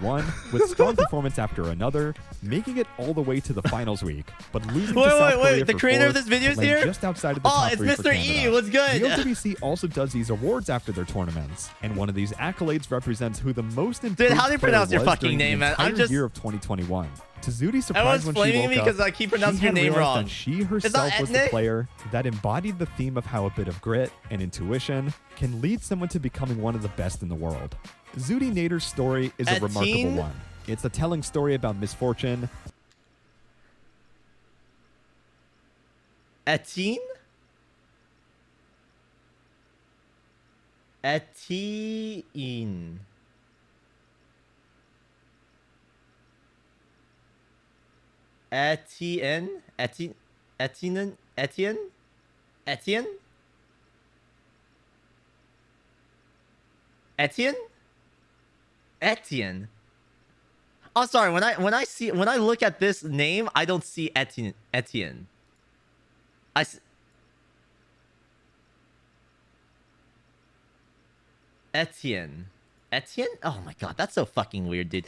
One with strong performance after another, making it all the way to the finals week, but losing to Wait, South wait, Korea wait. The for creator of fourth, this video is to land here? just outside of the Oh, top it's three for Mr. E. Canada. What's good? The OWC also does these awards after their tournaments, and one of these accolades represents who the most improved Dude, how do you player pronounce your was fucking during name, the man? I'm entire just- year of 2021. To Zooty's surprise, Everyone's when she blaming woke me up, because I keep pronouncing she your had name realized wrong. that she Is herself that was the ethnic? player that embodied the theme of how a bit of grit and intuition can lead someone to becoming one of the best in the world. Zooty Nader's story is a Etienne? remarkable one. It's a telling story about misfortune. Etienne? Etienne. Etienne? Etienne? Etienne? Etienne? Etienne? Etienne? Etienne. Oh, sorry. When I look at this name, I don't see Etienne. Etienne. Etienne. Etienne? Oh my god, that's so fucking weird, dude.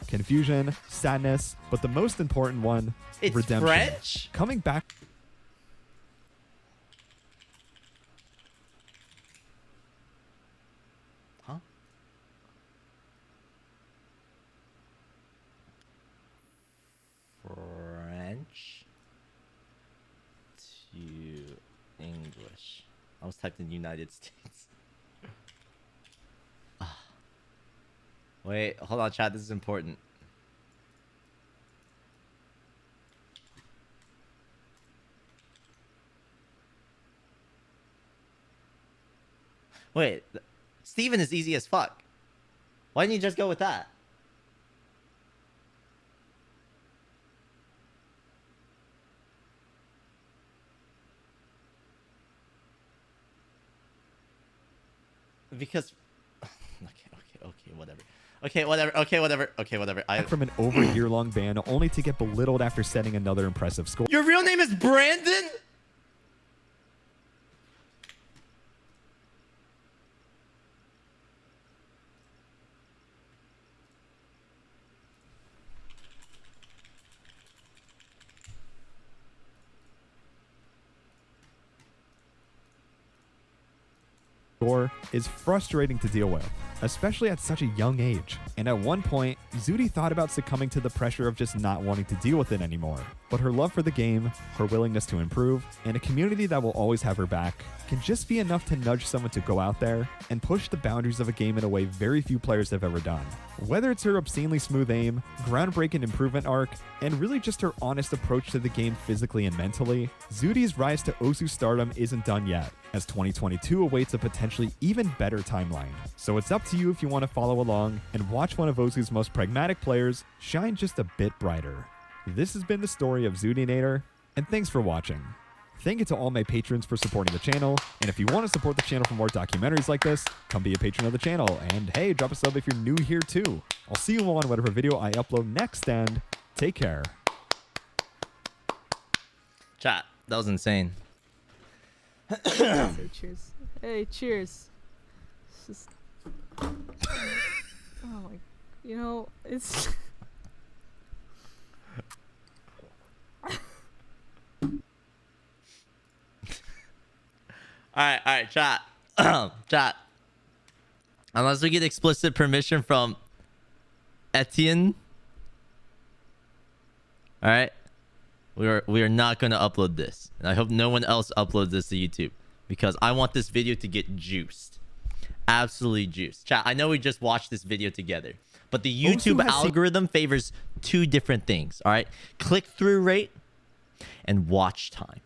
Confusion, sadness, but the most important one, It's redemption. French? Coming back. Huh? French to English. I was typing United States. Wait, hold on, chat. This is important. Wait, Steven is easy as fuck. Why didn't you just go with that? Because... Okay, whatever. Okay, whatever. From an over year-long ban, only to get belittled after setting another impressive score. Your real name is Brandon? Is frustrating to deal with, especially at such a young age. And at one point, Zooty thought about succumbing to the pressure of just not wanting to deal with it anymore. But her love for the game, her willingness to improve, and a community that will always have her back can just be enough to nudge someone to go out there and push the boundaries of a game in a way very few players have ever done. Whether it's her obscenely smooth aim, groundbreaking improvement arc, and really just her honest approach to the game physically and mentally, Zooty's rise to Osu stardom isn't done yet, as 2022 awaits a potentially even better timeline. So it's up to you if you want to follow along and watch one of Osu's most pragmatic players shine just a bit brighter. This has been the story of Zooty Nader, and thanks for watching. Thank you to all my patrons for supporting the channel, and if you want to support the channel for more documentaries like this, come be a patron of the channel, and hey, drop a sub if you're new here too. I'll see you all on whatever video I upload next, and take care. Chat, that was insane. So cheers. Hey, cheers. It's just... oh my... You know, it's... Alright, chat. Chat. Unless we get explicit permission from Etienne. Alright. We are not gonna upload this. And I hope no one else uploads this to YouTube. Because I want this video to get juiced. Absolutely juiced. Chat, I know we just watched this video together. But the YouTube algorithm favors two different things. Alright. Click-through rate and watch time.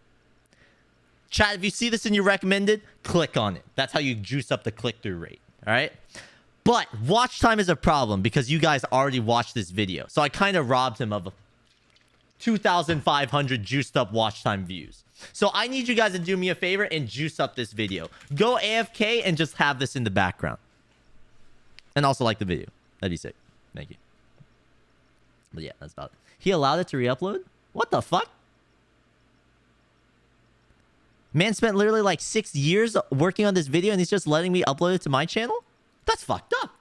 Chat, if you see this in your recommended, click on it. That's how you juice up the click-through rate. All right? But watch time is a problem because you guys already watched this video. So I kind of robbed him of 2,500 juiced up watch time views. So I need you guys to do me a favor and juice up this video. Go AFK and just have this in the background. And also like the video. That'd be sick. Thank you. But yeah, that's about it. He allowed it to re-upload? What the fuck? Man spent literally like 6 years working on this video and he's just letting me upload it to my channel? That's fucked up.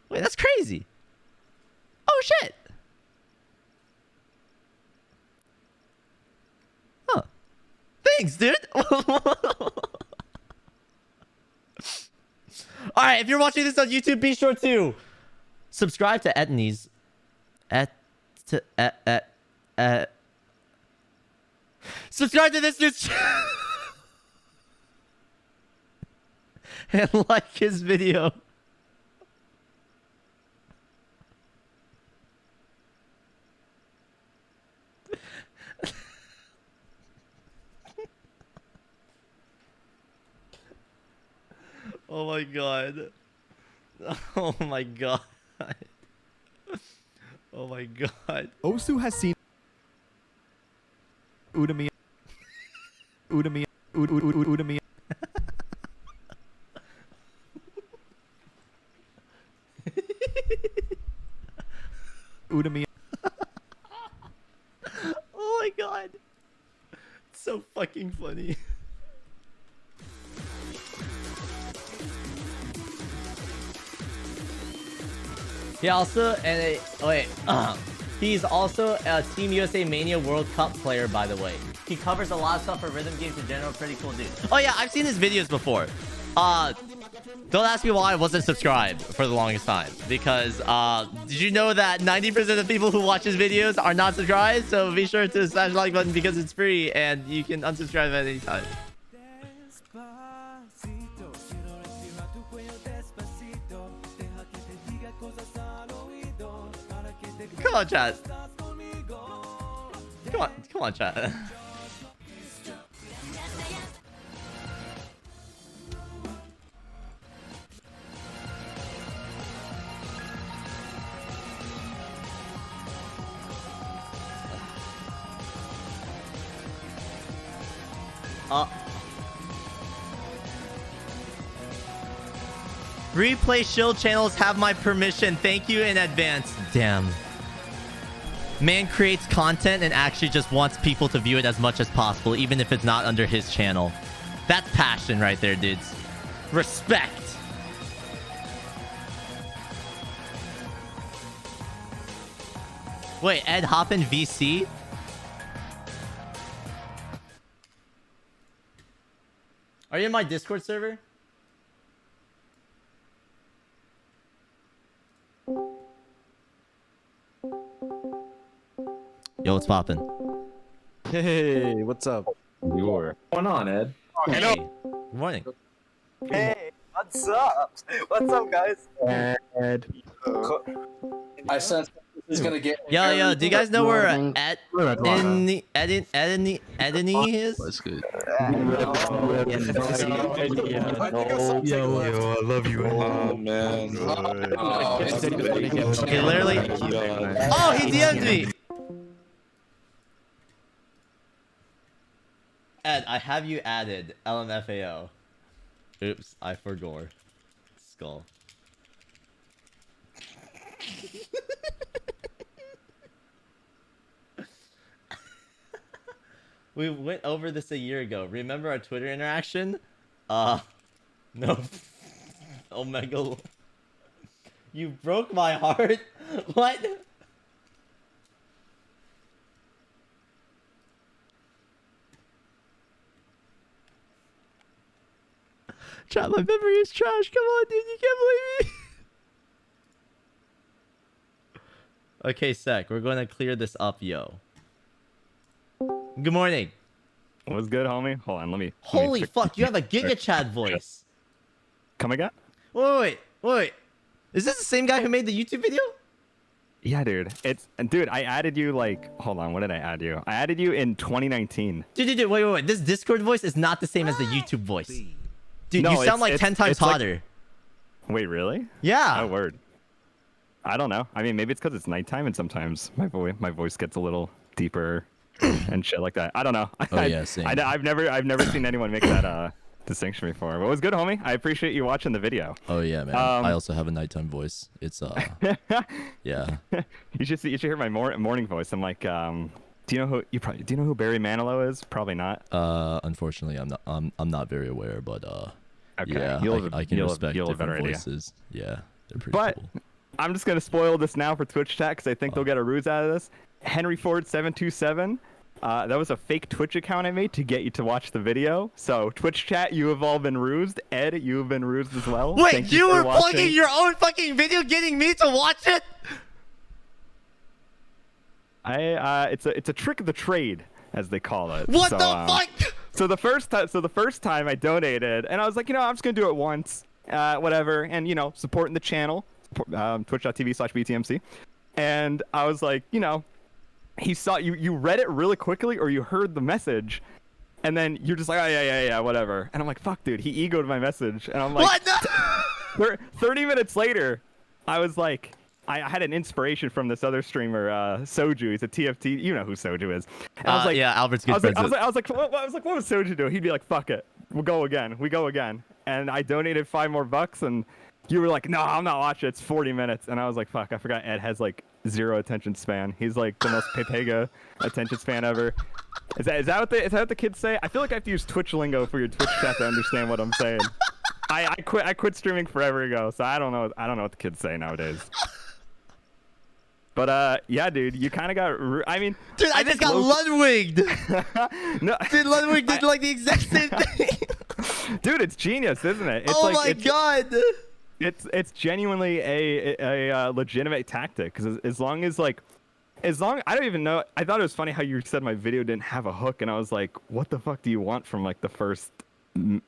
Wait, that's crazy. Oh shit. Huh. Thanks, dude. All right, if you're watching this on YouTube, be sure to subscribe to Etiene's. Subscribe to this dude's channel and like his video. Oh my god. Oh my god. Oh my god. Osu has seen Udemy. Udemy. Udemy. Udemy. Oh my god. It's so fucking funny. He also he's also a Team USA Mania World Cup player, by the way. He covers a lot of stuff for rhythm games in general. Pretty cool dude. Oh yeah, I've seen his videos before. Don't ask me why I wasn't subscribed for the longest time, because did you know that 90% of people who watch his videos are not subscribed? So be sure to smash the like button because it's free and you can unsubscribe at any time. Come on, chat. Come on, chat. Replay shield channels have my permission. Thank you in advance. Damn. Man creates content and actually just wants people to view it as much as possible, even if it's not under his channel. That's passion right there, dudes. Respect. Wait, Ed Hoppin VC? Are you in my Discord server? Yo, what's poppin'? Hey, what's up? What's going on, Ed? Hey, good morning. Hey, what's up? What's up, guys? Ed. I sense this is gonna get. Yo, do you guys know where Etienne is? That's good. Yo, I love you. Oh, man. He literally... Oh, he DM'd me! Ed, I have you added. LMFAO. Oops, I forgot. Skull. We went over this a year ago. Remember our Twitter interaction? No. Omega. You broke my heart? What? Chat, my memory is trash. Come on, dude. You can't believe me. Okay, sec. We're going to clear this up, yo. Good morning. What's good, homie? Hold on, let me. Holy fuck, you have a Giga Chad voice. Come again? Wait. Is this the same guy who made the YouTube video? Yeah, dude. Dude, I added you like, hold on, when did I add you? I added you in 2019. Dude, wait. This Discord voice is not the same as the YouTube voice. Dude, No, you sound like 10 times it's like- hotter. Wait, really? Yeah. Oh, word. I don't know. I mean, maybe it's because it's nighttime and sometimes my voice gets a little deeper and shit like that. I don't know. Oh, yeah, same. I've never seen anyone make that distinction before. But it was good, homie. I appreciate you watching the video. Oh, yeah, man. I also have a nighttime voice. It's, yeah. You should hear my morning voice. I'm like, do you know who Barry Manilow is? Probably not. Unfortunately, I'm not very aware, but Okay. yeah, I can respect you'll have a different better idea. voices. Yeah, they're pretty But cool. I'm just gonna spoil this now for Twitch chat because I think they'll get a ruse out of this. Henry Ford 727. That was a fake Twitch account I made to get you to watch the video. So Twitch chat, you have all been rused. Ed, you have been rused as well. Wait, Thank you for were watching. plugging your own fucking video, getting me to watch it? It's a trick of the trade, as they call it. What So, the fuck? So the first time I donated, and I was like, I'm just gonna do it once, whatever, and supporting the channel, twitch.tv/BTMC, and I was like, he saw you read it really quickly, or you heard the message, and then you're just like, oh yeah, whatever, and I'm like, fuck, dude, he egoed my message, and I'm like, What? 30 minutes later, I was like. I had an inspiration from this other streamer, Soju. He's a TFT. You know who Soju is. And I was like, yeah, Albert's good I was friends. like, what would Soju do? He'd be like, fuck it, we go again. And I donated $5 more, and you were like, no, I'm not watching. It's 40 minutes, and I was like, fuck, I forgot Ed has like 0 attention span. He's like the most Pepega attention span ever. Is that what the kids say? I feel like I have to use Twitch lingo for your Twitch chat to understand what I'm saying. I quit streaming forever ago, so I don't know what the kids say nowadays. But yeah, dude, you kind of got. I mean, Dude, I just got Ludwig'd. No, Dude, Ludwig did like the exact same thing. dude, it's genius, isn't it? It's Oh like, my god. It's genuinely a legitimate tactic. Because as long I don't even know. I thought it was funny how you said my video didn't have a hook, and I was like, what the fuck do you want from like the first?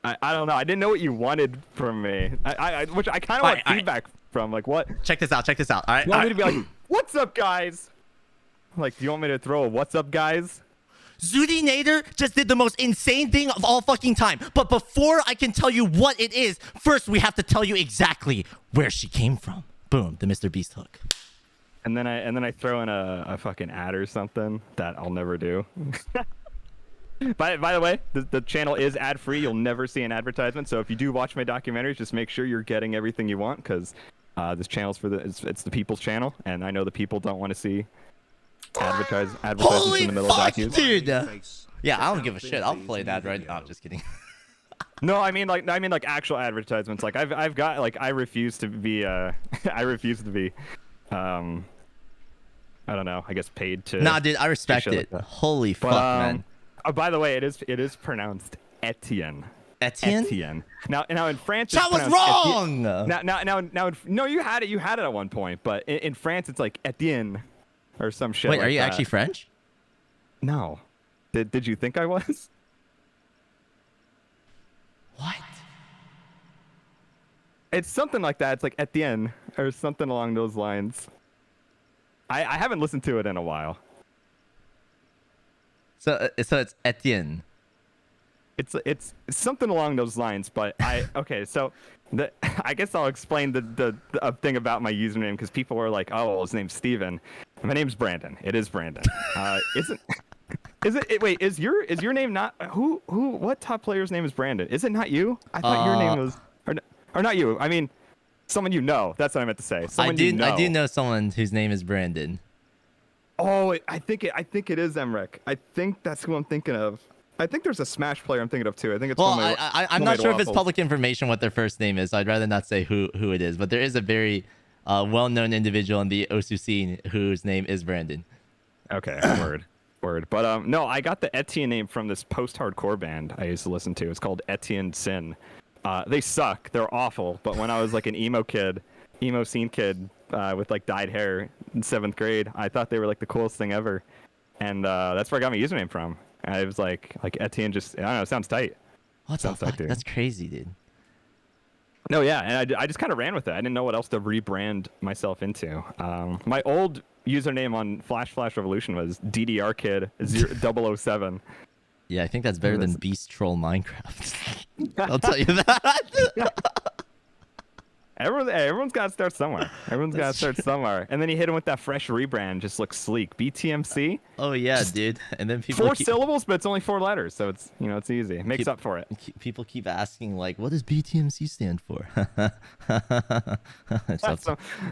I don't know. I didn't know what you wanted from me. Which I kind of want feedback from. Like what? Check this out. All right. You want me to be like, what's up, guys? Like, do you want me to throw a what's up, guys? Zudi Nader just did the most insane thing of all fucking time. But before I can tell you what it is, first we have to tell you exactly where she came from. Boom, the Mr. Beast hook. And then I throw in a fucking ad or something that I'll never do. By the way, the channel is ad free. You'll never see an advertisement. So if you do watch my documentaries, just make sure you're getting everything you want, because this channel's it's the people's channel, and I know the people don't want to see advertisements Holy in the middle fuck, of docus. dude! Yeah, I don't give a shit. I'll play that right now. I'm just kidding. No, I mean like actual advertisements. Like I've got like I refuse to be I don't know. I guess paid to. Nah, dude, I respect shit it. like that. Holy fuck, man. Oh, by the way, it is pronounced Etienne. Etienne? Etienne. Now in France. That it's was pronounced wrong. Now, no, you had it at one point, but in France it's like Etienne, or some shit. Wait, like are you that. actually French? No. Did you think I was? What? It's something like that. It's like Etienne or something along those lines. I haven't listened to it in a while. So it's Etienne. It's something along those lines, but okay. So I guess I'll explain the thing about my username, because people are like, oh, well, his name's Steven. My name's Brandon. It is Brandon. Wait, is your name not what top player's name is Brandon? Is it not you? I thought your name was or not you. I mean, someone you know. That's what I meant to say. Someone you know. I do know someone whose name is Brandon. Oh, I think it is Emric. I think that's who I'm thinking of. I think there's a Smash player I'm thinking of too. I think it's. Well, I'm not sure if it's public information what their first name is, so I'd rather not say who it is. But there is a very well-known individual in the Osu scene whose name is Brandon. Okay, word. But no, I got the Etienne name from this post-hardcore band I used to listen to. It's called Etienne Sin. They suck. They're awful. But when I was like an emo scene kid with like dyed hair in 7th grade, I thought they were like the coolest thing ever, and that's where I got my username from. I was like Etienne, just I don't know, it sounds tight. What the fuck? That's crazy, dude. No, yeah, and I just kind of ran with it. I didn't know what else to rebrand myself into. My old username on Flash Revolution was DDR Kid 007. Yeah, I think that's better than Beast Troll Minecraft. I'll tell you that. Everyone's got to start somewhere. And then you hit him with that fresh rebrand, just looks sleek. BTMC. Oh yeah, dude. And then people 4 syllables, but it's only 4 letters, so it's it's easy. It makes up for it. People keep asking like, what does BTMC stand for?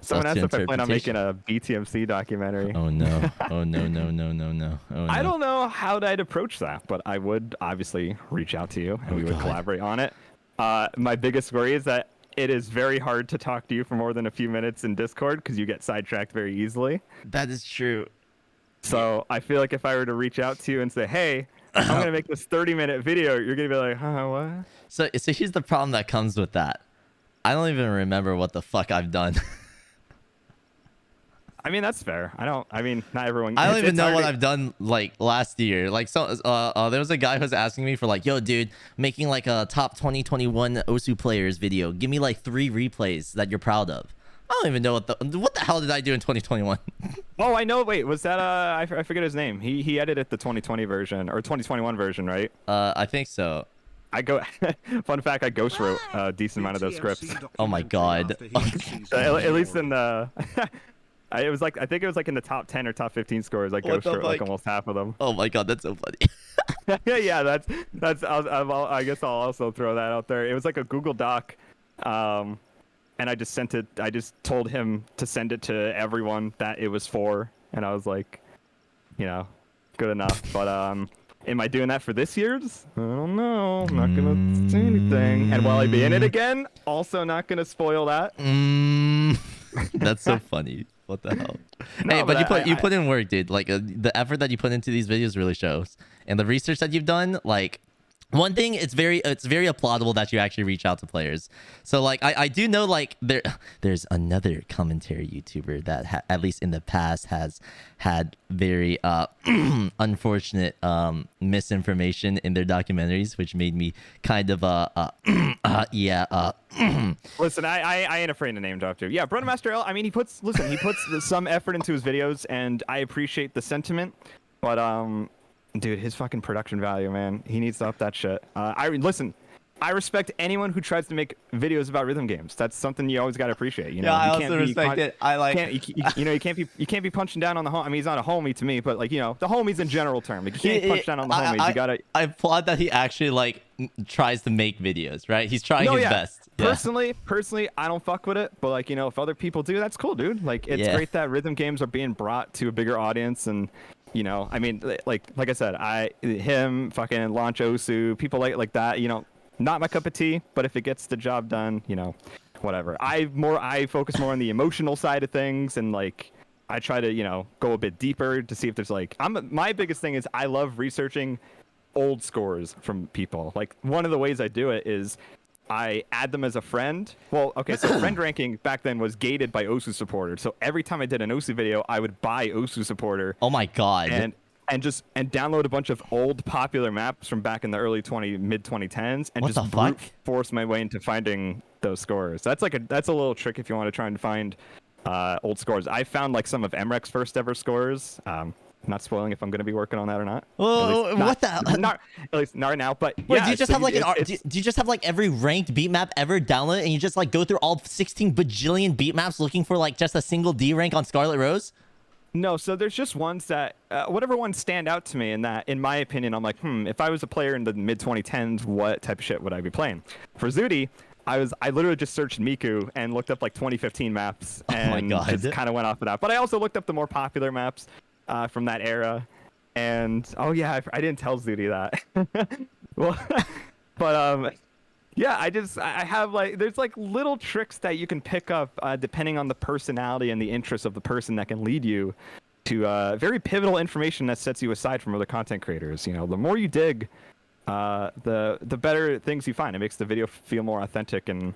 Someone asked if I plan on making a BTMC documentary. Oh no. Oh no. I don't know how I'd approach that, but I would obviously reach out to you and we would collaborate on it. My biggest worry is that it is very hard to talk to you for more than a few minutes in Discord because you get sidetracked very easily. That is true. So I feel like if I were to reach out to you and say, hey, I'm going to make this 30-minute video, you're going to be like, huh, what? So here's the problem that comes with that. I don't even remember what the fuck I've done. I mean, that's fair. Not everyone. I don't even it's know hard what to- I've done like last year. Like, so there was a guy who was asking me for like, yo, dude, making like a top 2021 Osu players video. Give me like 3 replays that you're proud of. I don't even know what the hell did I do in 2021? Oh, I know. Wait, was that I forget his name. He edited the 2020 version or 2021 version, right? I think so. Fun fact, I ghost wrote a decent amount of those scripts. Oh my god. At least in the I think it was like in the top 10 or top 15 scores. I ghost wrote like almost half of them. Oh my god, that's so funny. Yeah, that's I guess I'll also throw that out there. It was like a Google Doc, and I just sent it. I just told him to send it to everyone that it was for, and I was like, good enough. But am I doing that for this year's? I don't know. I'm not gonna say anything. And will I be in it again? Also not gonna spoil that. That's so funny. What the hell? No, Hey, but but you put in work, dude. Like the effort that you put into these videos really shows, and the research that you've done. Like, one thing, it's very applaudable that you actually reach out to players. So like I do know like there's another commentary YouTuber that at least in the past has had very unfortunate misinformation in their documentaries, which made me kind of Listen, I ain't afraid to name drop too. Yeah, Brunmaster L. I mean, he puts some effort into his videos, and I appreciate the sentiment. But dude, his fucking production value, man, he needs to up that shit. I respect anyone who tries to make videos about rhythm games. That's something you always gotta appreciate. You know, Yeah, I you also can't be respect it. I like. you can't be punching down on the home. I mean, he's not a homie to me, but like the homies in general term. Like, you can't punch down on the homies. You gotta. I applaud that he actually like tries to make videos. Right, he's trying his best. Yeah. Personally, I don't fuck with it, but like if other people do, that's cool, dude. Like, it's great that rhythm games are being brought to a bigger audience, and I mean, like I said, him, fucking Launch Osu, people like that, not my cup of tea, but if it gets the job done, whatever. I focus more on the emotional side of things, and like I try to, go a bit deeper to see if there's like my biggest thing is I love researching old scores from people. Like, one of the ways I do it is I add them as a friend. Well, okay, so friend ranking back then was gated by Osu supporters. So every time I did an Osu video, I would buy Osu supporter. Oh my god. And download a bunch of old popular maps from back in the mid 2010s, and what just brute force my way into finding those scores. That's a little trick if you want to try and find old scores. I found like some of MREC's first ever scores. Not spoiling if I'm going to be working on that or not. Oh, what the hell? Not at least not right now. But wait, yeah, do you just have like do you just have like every ranked beat map ever downloaded, and you just like go through all 16 bajillion beat maps looking for like just a single D rank on Scarlet Rose? No, so there's just ones that whatever ones stand out to me, and that, in my opinion, I'm like, if I was a player in the mid 2010s, what type of shit would I be playing? For Zudi, I literally just searched Miku and looked up like 2015 maps, and just kind of went off of that. But I also looked up the more popular maps from that era, and I didn't tell Zudi that. Well, but yeah, I have like, there's like little tricks that you can pick up depending on the personality and the interests of the person that can lead you to very pivotal information that sets you aside from other content creators. The more you dig, the better things you find. It makes the video feel more authentic and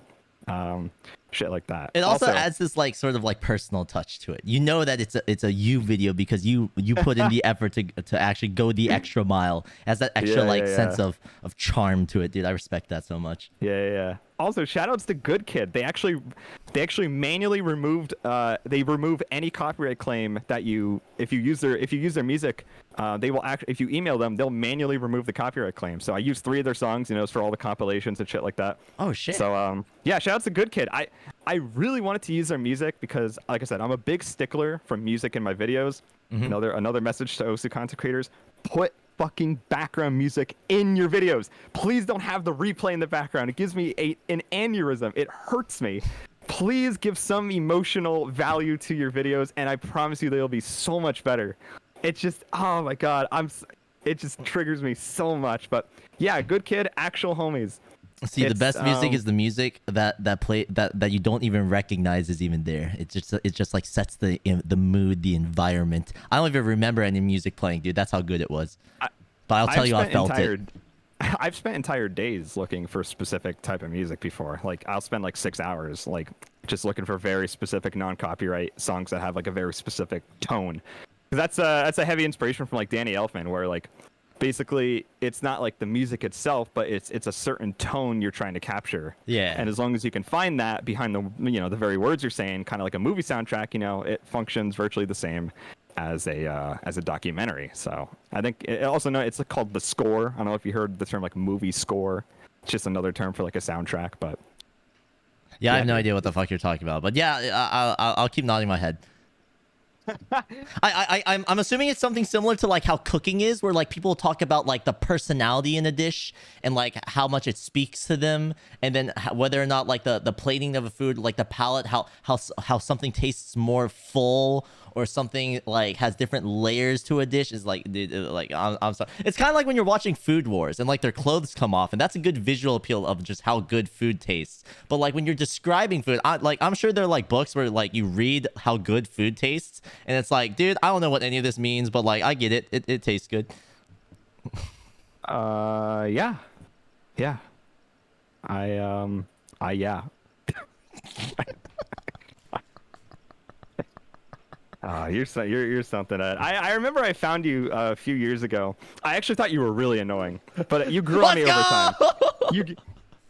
shit like that. It also adds this like sort of like personal touch to it. You know that it's a you video because you put in the effort to actually go the extra mile. As that extra sense of charm to it, dude. I respect that so much. Yeah. Also, shoutouts to Good Kid. They actually manually removed they remove any copyright claim that if you use their music, they will if you email them, they'll manually remove the copyright claim. So I used 3 of their songs, it's for all the compilations and shit like that. Oh shit. So yeah, shoutouts to Good Kid. I really wanted to use their music because, like I said, I'm a big stickler for music in my videos. Mm-hmm. Another message to Osu content creators: put fucking background music in your videos. Please don't have the replay in the background. It gives me an aneurysm. It hurts me. Please give some emotional value to your videos, and I promise you they'll be so much better. It's just, oh my god, it just triggers me so much. But yeah, Good Kid, actual homies. See, the It's, best music is the music that you don't even recognize is even there. It just like sets the mood, the environment. I don't even remember any music playing, dude. That's how good it was. But I'll tell you, I felt it. I've spent entire days looking for specific type of music before. Like I'll spend like 6 hours like just looking for very specific non-copyright songs that have like a very specific tone. 'Cause that's a heavy inspiration from like Danny Elfman, where like basically it's not like the music itself, but it's a certain tone you're trying to capture. Yeah. And as long as you can find that behind the the very words you're saying, kind of like a movie soundtrack, it functions virtually the same as a documentary. So I think it's called the score. I don't know if you heard the term like movie score. It's just another term for like a soundtrack, but yeah, I have no idea what the fuck you're talking about. But yeah, I'll keep nodding my head. I'm assuming it's something similar to like how cooking is, where like people talk about like the personality in a dish and like how much it speaks to them, and then whether or not like the plating of a food, like the palate, how something tastes more full or something like has different layers to a dish is like, dude, like I'm sorry. It's kind of like when you're watching Food Wars and like their clothes come off, and that's a good visual appeal of just how good food tastes. But like when you're describing food, I'm sure there are like books where like you read how good food tastes, and it's like, dude, I don't know what any of this means, but like I get it. It tastes good. Yeah. Yeah. You're something. I remember I found you a few years ago. I actually thought you were really annoying, but you grew on me over time.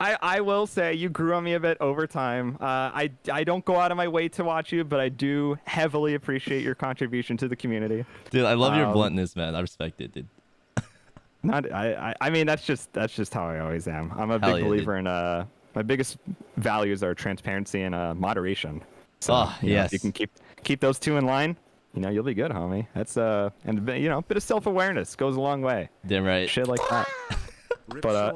I will say you grew on me a bit over time. I don't go out of my way to watch you, but I do heavily appreciate your contribution to the community. Dude, I love your bluntness, man. I respect it, dude. I mean that's just how I always am. I'm a big believer in my biggest values are transparency and moderation. So, yes. If you can keep those two in line, you'll be good, homie. That's and a bit of self-awareness goes a long way. Damn right. Shit like that. But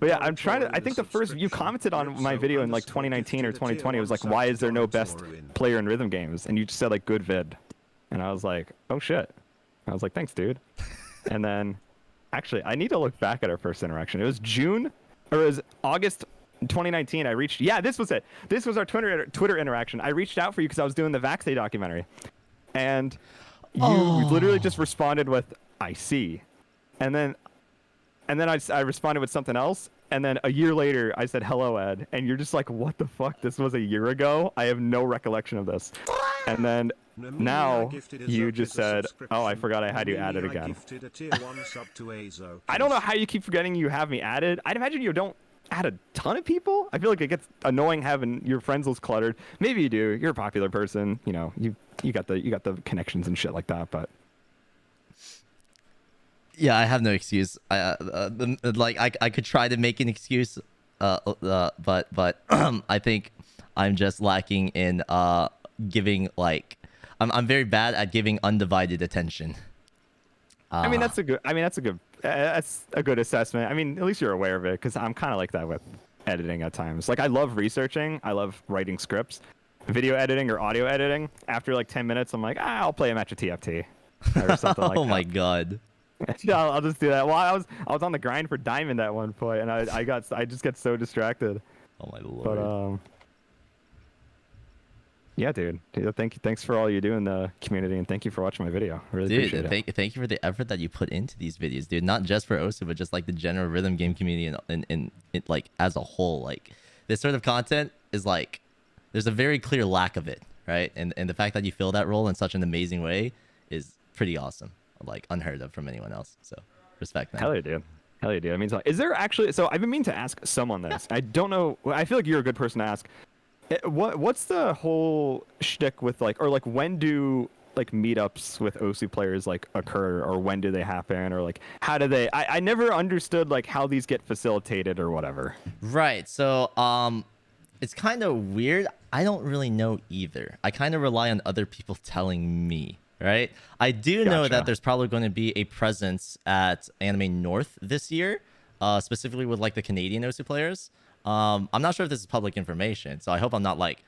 yeah, I'm trying to. I think the first you commented on my video in like 2019 or 2020 was like, why is there no best player in rhythm games? And you just said like good vid, and I was like, oh shit. I was like, thanks, dude. And then, actually, I need to look back at our first interaction. It was June, or it was August 2019. This was it. This was our Twitter interaction. I reached out for you because I was doing the Vax Day documentary, and you literally just responded with "I see," and then I responded with something else, and then a year later I said "Hello, Ed," and you're just like, "What the fuck? This was a year ago. I have no recollection of this." And then now you just said, "Oh, I forgot I had you added again." I don't know how you keep forgetting you have me added. I'd imagine you don't add a ton of people. I feel like it gets annoying having your friends list cluttered. Maybe you do. You're a popular person. You got the connections and shit like that. But yeah, I have no excuse. I could try to make an excuse, but I think I'm just lacking in giving I'm very bad at giving undivided attention. I mean that's a good assessment. I mean, at least you're aware of it, because I'm kind of like that with editing at times. Like I love researching, I love writing scripts. Video editing or audio editing, after like 10 minutes, I'm like, I'll play a match of TFT or something like that. Oh my god. Yeah, I'll just do that. Well, I was on the grind for Diamond at one point, and I just get so distracted. Oh my lord. But yeah, dude. Thanks for all you do in the community, and thank you for watching my video. I really appreciate it. Thank you for the effort that you put into these videos, dude. Not just for Osu, but just like the general rhythm game community and like as a whole. Like this sort of content is like there's a very clear lack of it, right? And the fact that you fill that role in such an amazing way is pretty awesome. Like unheard of from anyone else. So respect, man. Hell yeah, dude. It means a lot. Is there actually? So I've been meaning to ask someone this. I don't know. I feel like you're a good person to ask. What's the whole shtick with when do like meetups with OSU players like occur, or when do they happen, or like how do they? I never understood like how these get facilitated or whatever. Right. So it's kind of weird. I don't really know either. I kind of rely on other people telling me. Right. I do know that there's probably going to be a presence at Anime North this year, specifically with like the Canadian OSU players. I'm not sure if this is public information, so I hope I'm not like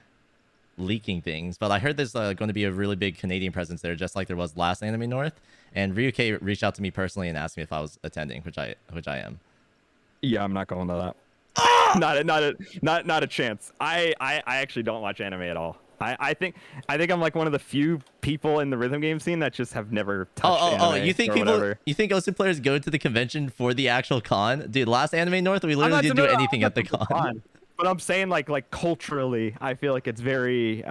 leaking things, but I heard there's going to be a really big Canadian presence there, just like there was last Anime North. And Ryuke reached out to me personally and asked me if I was attending, which I am. Yeah, I'm not going to that. not a chance. I actually don't watch anime at all. I think I'm like one of the few people in the rhythm game scene that just have never touched anime. You think or people? whatever. You think OSU players go to the convention for the actual con? Dude, last Anime North, we I'm literally not- didn't no, do no, anything I'm at the not con. But I'm saying like culturally, I feel like it's very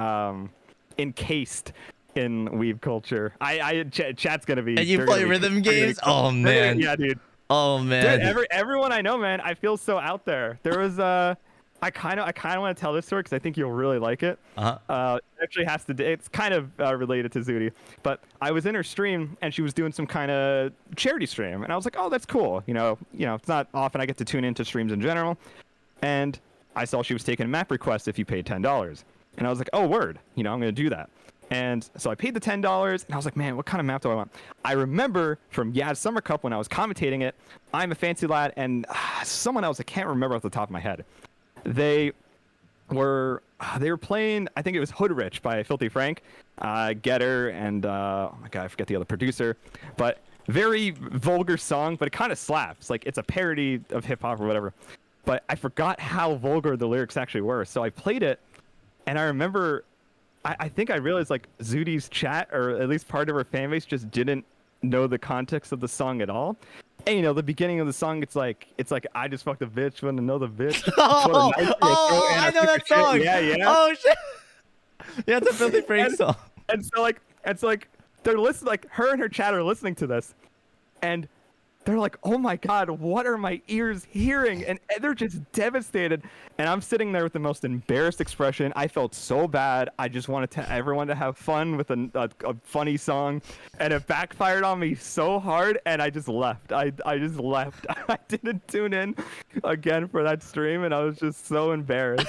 encased in weeb culture. Chat's gonna be. And you they're play gonna be- rhythm they're gonna games? be- Oh man. Yeah, dude. Oh man. Dude, everyone I know, man, I feel so out there. There was I kind of want to tell this story because I think you'll really like it. Uh-huh. It actually has to do. It's kind of related to Zudi, but I was in her stream and she was doing some kind of charity stream, and I was like, oh, that's cool. You know, it's not often I get to tune into streams in general, and I saw she was taking a map request if you paid $10, and I was like, oh, word. You know, I'm gonna do that. And so I paid the $10, and I was like, man, what kind of map do I want? I remember from Yad's Summer Cup when I was commentating it, I'm a fancy lad, and someone else, I can't remember off the top of my head. They were playing, I think it was Hood Rich by Filthy Frank, Getter, and oh my god, I forget the other producer, but very vulgar song, but it kind of slaps. Like, it's a parody of hip hop or whatever. But I forgot how vulgar the lyrics actually were, so I played it, and I remember. I think I realized like Zudi's chat, or at least part of her fan base, just didn't know the context of the song at all. And the beginning of the song, it's like I just fucked a bitch, wanna know the bitch. I know that song. Yeah. Oh shit. Yeah, it's a Filthy Frank song. And so like they're listening, like her and her chat are listening to this, and they're like, oh my god, what are my ears hearing? And they're just devastated. And I'm sitting there with the most embarrassed expression. I felt so bad. I just wanted everyone to have fun with a funny song. And it backfired on me so hard, and I just left. I just left. I didn't tune in again for that stream, and I was just so embarrassed.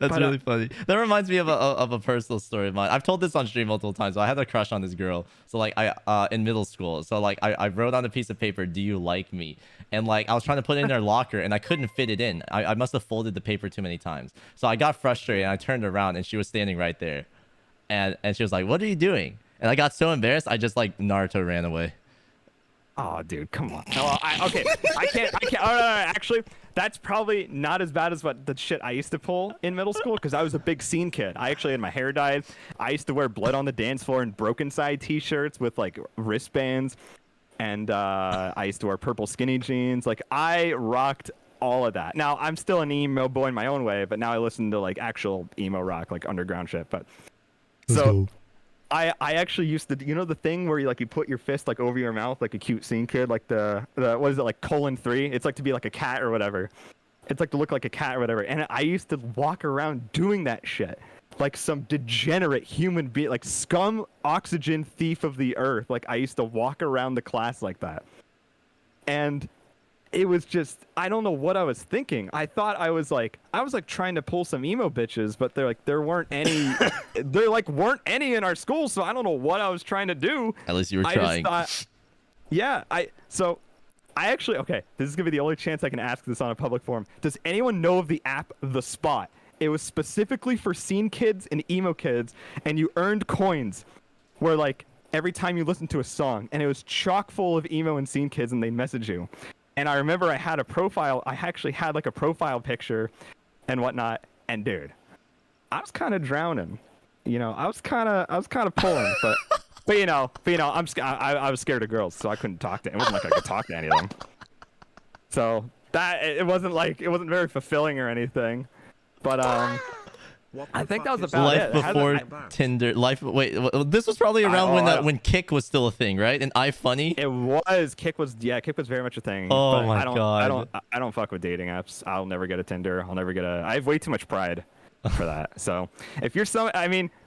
That's really funny. That reminds me of a personal story of mine. I've told this on stream multiple times. So I had a crush on this girl. So like I in middle school. So like I wrote on a piece of paper, "Do you like me?" And like I was trying to put it in their locker, and I couldn't fit it in. I must have folded the paper too many times. So I got frustrated, and I turned around, and she was standing right there, and she was like, "What are you doing?" And I got so embarrassed, I just like Naruto ran away. Oh, dude, come on. No, I can't. Oh, no, actually, that's probably not as bad as what the shit I used to pull in middle school, because I was a big scene kid. I actually had my hair dyed. I used to wear blood on the dance floor and broken side t-shirts with like wristbands, and I used to wear purple skinny jeans. Like, I rocked all of that. Now, I'm still an emo boy in my own way, but now I listen to like actual emo rock, like underground shit. But so. I actually used to, the thing where you put your fist like over your mouth like a cute scene kid, like the what is it, like :3? It's like to be like a cat or whatever. It's like to look like a cat or whatever. And I used to walk around doing that shit like some degenerate human being, like scum oxygen thief of the earth. Like, I used to walk around the class like that. And it was just, I don't know what I was thinking. I thought I was like trying to pull some emo bitches, but there weren't any, weren't any in our school. So I don't know what I was trying to do. At least you were trying. Yeah. Okay, this is gonna be the only chance I can ask this on a public forum. Does anyone know of the app The Spot? It was specifically for scene kids and emo kids, and you earned coins where like every time you listened to a song, and it was chock full of emo and scene kids, and they message you. And I remember I had a profile. I actually had like a profile picture and whatnot. And dude, I was kind of drowning. I was kind of pulling. but I was scared of girls, so I couldn't talk to. It wasn't like I could talk to any of them. So that it wasn't very fulfilling or anything. But I think that was about Life it. before Tinder. This was probably around when Kick was still a thing, right? And iFunny. It was. Kick was very much a thing. Oh but my god. I don't fuck with dating apps. I'll never get a Tinder. I have way too much pride for that. So if you're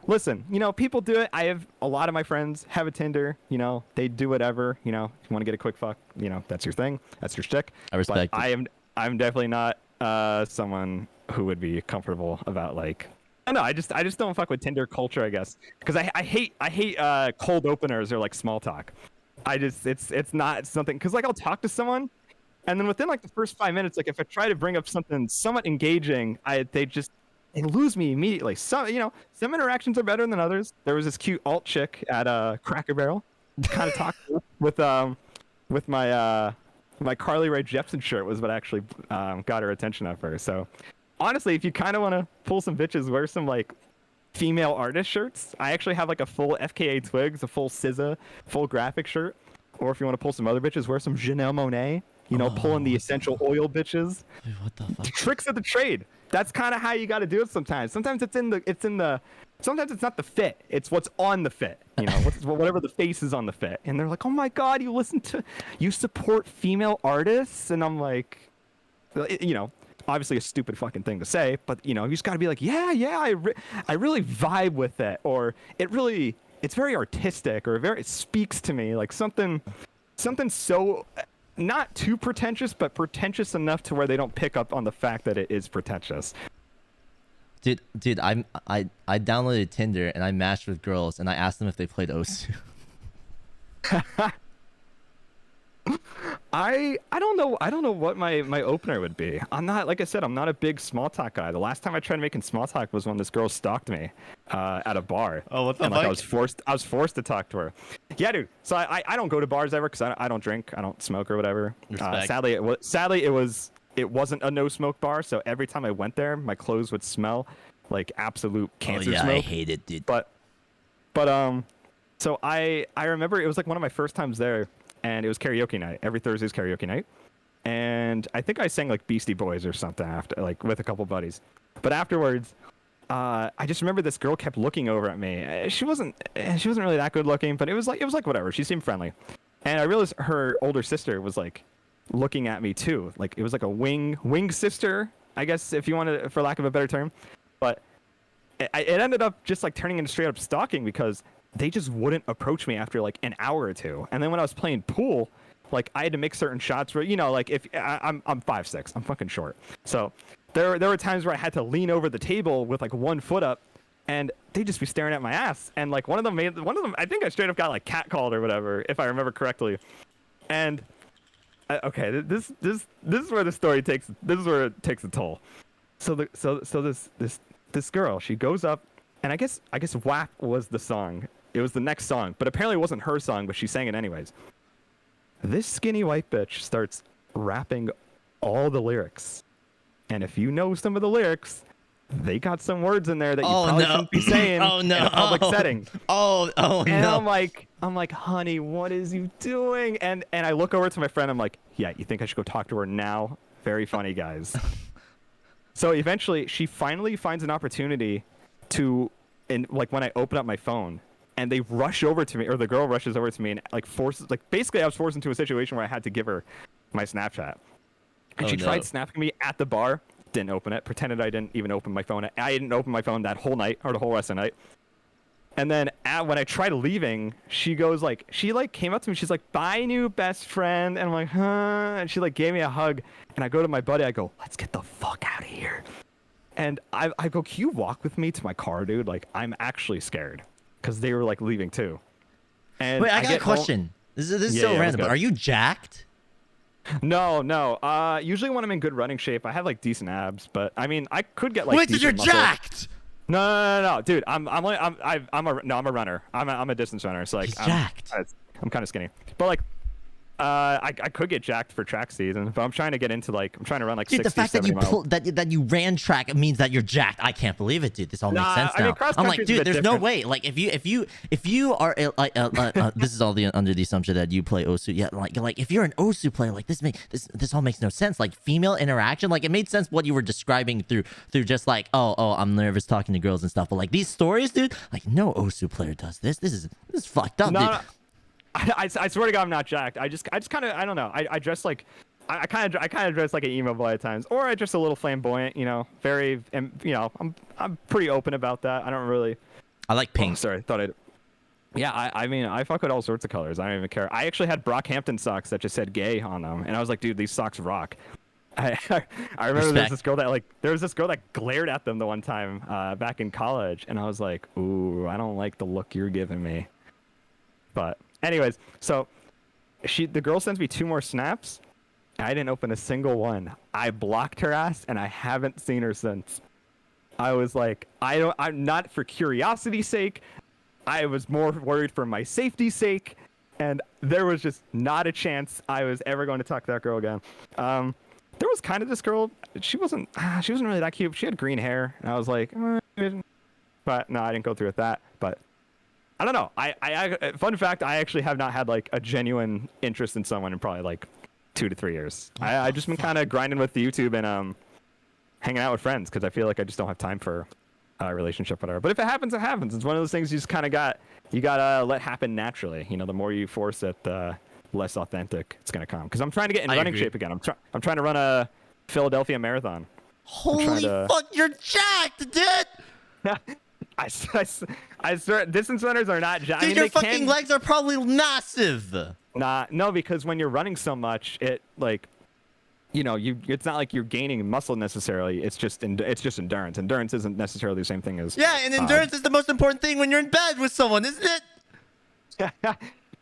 listen, people do it. I have a lot of my friends have a Tinder. They do whatever. If you want to get a quick fuck, that's your thing. That's your shtick. I respect it. I'm definitely not someone who would be comfortable about like. I know. I just don't fuck with Tinder culture, I guess, because I hate cold openers or like small talk. It's not something, because like I'll talk to someone, and then within like the first 5 minutes, like if I try to bring up something somewhat engaging, they lose me immediately. Some interactions are better than others. There was this cute alt chick at Cracker Barrel, kind of talked with my my Carly Rae Jepsen shirt was what actually got her attention at first. So honestly, if you kind of want to pull some bitches, wear some like female artist shirts. I actually have like a full FKA Twigs, a full SZA, full graphic shirt. Or if you want to pull some other bitches, wear some Janelle Monáe. You know, pulling the essential oil bitches. Dude, what the fuck? Tricks of the trade. That's kind of how you got to do it sometimes. Sometimes sometimes it's not the fit. It's what's on the fit. You know, whatever the face is on the fit. And they're like, oh my God, you support female artists? And I'm like, you know, obviously a stupid fucking thing to say, but you know, you just got to be like, yeah, I really vibe with it. Or it's very artistic, or it speaks to me, like something so not too pretentious, but pretentious enough to where they don't pick up on the fact that it is pretentious. Dude, I downloaded Tinder and I matched with girls and I asked them if they played Osu. I don't know what my opener would be. I'm not, like I said, I'm not a big small talk guy. The last time I tried making small talk was when this girl stalked me at a bar. Oh, what the and, fuck? like, I was forced to talk to her. Yeah, dude. So I don't go to bars ever because I don't drink, I don't smoke or whatever. Sadly it wasn't a no smoke bar. So every time I went there, my clothes would smell like absolute cancer smoke. I hate it, dude. But so I remember it was like one of my first times there. And it was karaoke night. Every Thursday's karaoke night. And I think I sang like Beastie Boys or something after, like with a couple buddies. But afterwards, I just remember this girl kept looking over at me. She wasn't really that good looking, but it was like whatever. She seemed friendly. And I realized her older sister was like looking at me too. Like it was like a wing sister, I guess, if you wanted, for lack of a better term. But it ended up just like turning into straight up stalking because they just wouldn't approach me after like an hour or two. And then when I was playing pool, like I had to make certain shots where, you know, like if I'm 5'6", I'm fucking short. So there were times where I had to lean over the table with like 1 foot up, and they'd just be staring at my ass. And like one of them, I think I straight up got like catcalled or whatever, if I remember correctly. And okay, this is where the story takes a toll. So this girl, she goes up, and I guess WAP was the song. It was the next song, but apparently it wasn't her song, but she sang it anyways. This skinny white bitch starts rapping all the lyrics. And if you know some of the lyrics, they got some words in there that you probably shouldn't be saying in a public setting. And no. I'm like, honey, what is you doing? And I look over to my friend, I'm like, yeah, you think I should go talk to her now? Very funny, guys. So eventually, she finally finds an opportunity to, and like when I open up my phone, and they rush over to me, or the girl rushes over to me and like basically I was forced into a situation where I had to give her my Snapchat. And she tried snapping me at the bar, didn't open it, pretended I didn't even open my phone. I didn't open my phone that whole night, or the whole rest of the night. And then when I tried leaving, she came up to me, she's like, bye, new best friend. And I'm like, huh? And she like gave me a hug. And I go to my buddy, I go, let's get the fuck out of here. And I go, can you walk with me to my car, dude? Like, I'm actually scared. Because they were like leaving too. And wait, I got a question. This is so random. Are you jacked? No. Usually when I'm in good running shape, I have like decent abs. But I mean, I could get like. Wait, you're muscle. jacked. No, dude. I'm a runner. I'm a distance runner. So like, He's jacked. I'm kind of skinny. But like, I could get jacked for track season, but I'm trying to get into like, I'm trying to run like 60, dude, the fact that 70 miles. that you ran track means that you're jacked. I can't believe it, dude. This all makes sense now. I'm like, dude, there's no way. Like, if you are like, this is all under the assumption that you play Osu. Yeah, like if you're an Osu player, like this all makes no sense. Like female interaction, like it made sense what you were describing through just like, oh, I'm nervous talking to girls and stuff. But like these stories, dude, like no Osu player does this. This is fucked up, dude. No. I swear to God, I'm not jacked. I just kind of, I don't know. I dress like, I kind of dress like an emo boy at times, or I dress a little flamboyant. You know, very, and you know, I'm pretty open about that. I don't really. I like pink. Oh, sorry, thought I'd. Yeah, I mean, I fuck with all sorts of colors. I don't even care. I actually had Brockhampton socks that just said "gay" on them, and I was like, dude, these socks rock. I remember there was this girl that glared at them the one time back in college, and I was like, ooh, I don't like the look you're giving me. But anyways, so the girl sends me 2 more snaps. I didn't open a single one. I blocked her ass, and I haven't seen her since. I was like, I'm not for curiosity's sake. I was more worried for my safety's sake. and there was just not a chance I was ever going to talk to that girl again. There was kind of this girl. She wasn't really that cute. She had green hair, and I was like, but no, I didn't go through with that. But I don't know. I fun fact, I actually have not had like a genuine interest in someone in probably like 2 to 3 years. I just been kind of grinding with the YouTube and hanging out with friends because I feel like I just don't have time for a relationship, whatever. But if it happens, it happens. It's one of those things you just kind of gotta let happen naturally. You know, the more you force it, the less authentic it's gonna come. Because I'm trying to get in running shape again. I'm trying to run a Philadelphia marathon. Holy fuck, you're jacked, dude! I swear, distance runners are not jacked. Dude, your fucking legs are probably massive. No, because when you're running so much, it like, you know, it's not like you're gaining muscle necessarily. It's just endurance. Endurance isn't necessarily the same thing as. Yeah, and endurance is the most important thing when you're in bed with someone, isn't it?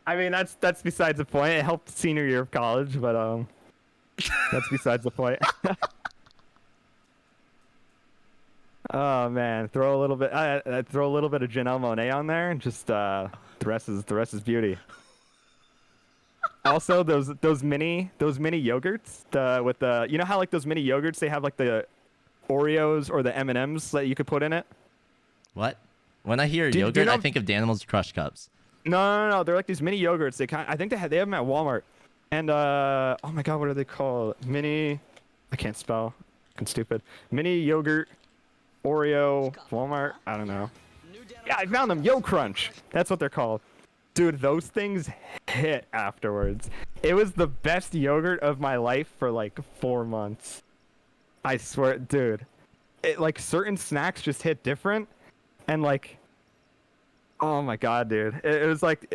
I mean, that's besides the point. It helped senior year of college, but that's besides the point. Oh man, throw a little bit of Janelle Monáe on there, and just the rest is beauty. Also, those mini yogurts, with the, you know how like those mini yogurts, they have like the Oreos or the M&Ms that you could put in it. What? When I hear yogurt, you know, I think of Danimals Crush Cups. No, they're like these mini yogurts. I think they have them at Walmart. And oh my god, what are they called? Mini, I can't spell. I'm stupid. Mini yogurt, Oreo, Walmart. I don't know. Yeah, I found them. Yo Crunch. That's what they're called. Dude, those things hit afterwards. It was the best yogurt of my life for like 4 months. I swear, dude. It like certain snacks just hit different, and like, oh my god, dude. It was like,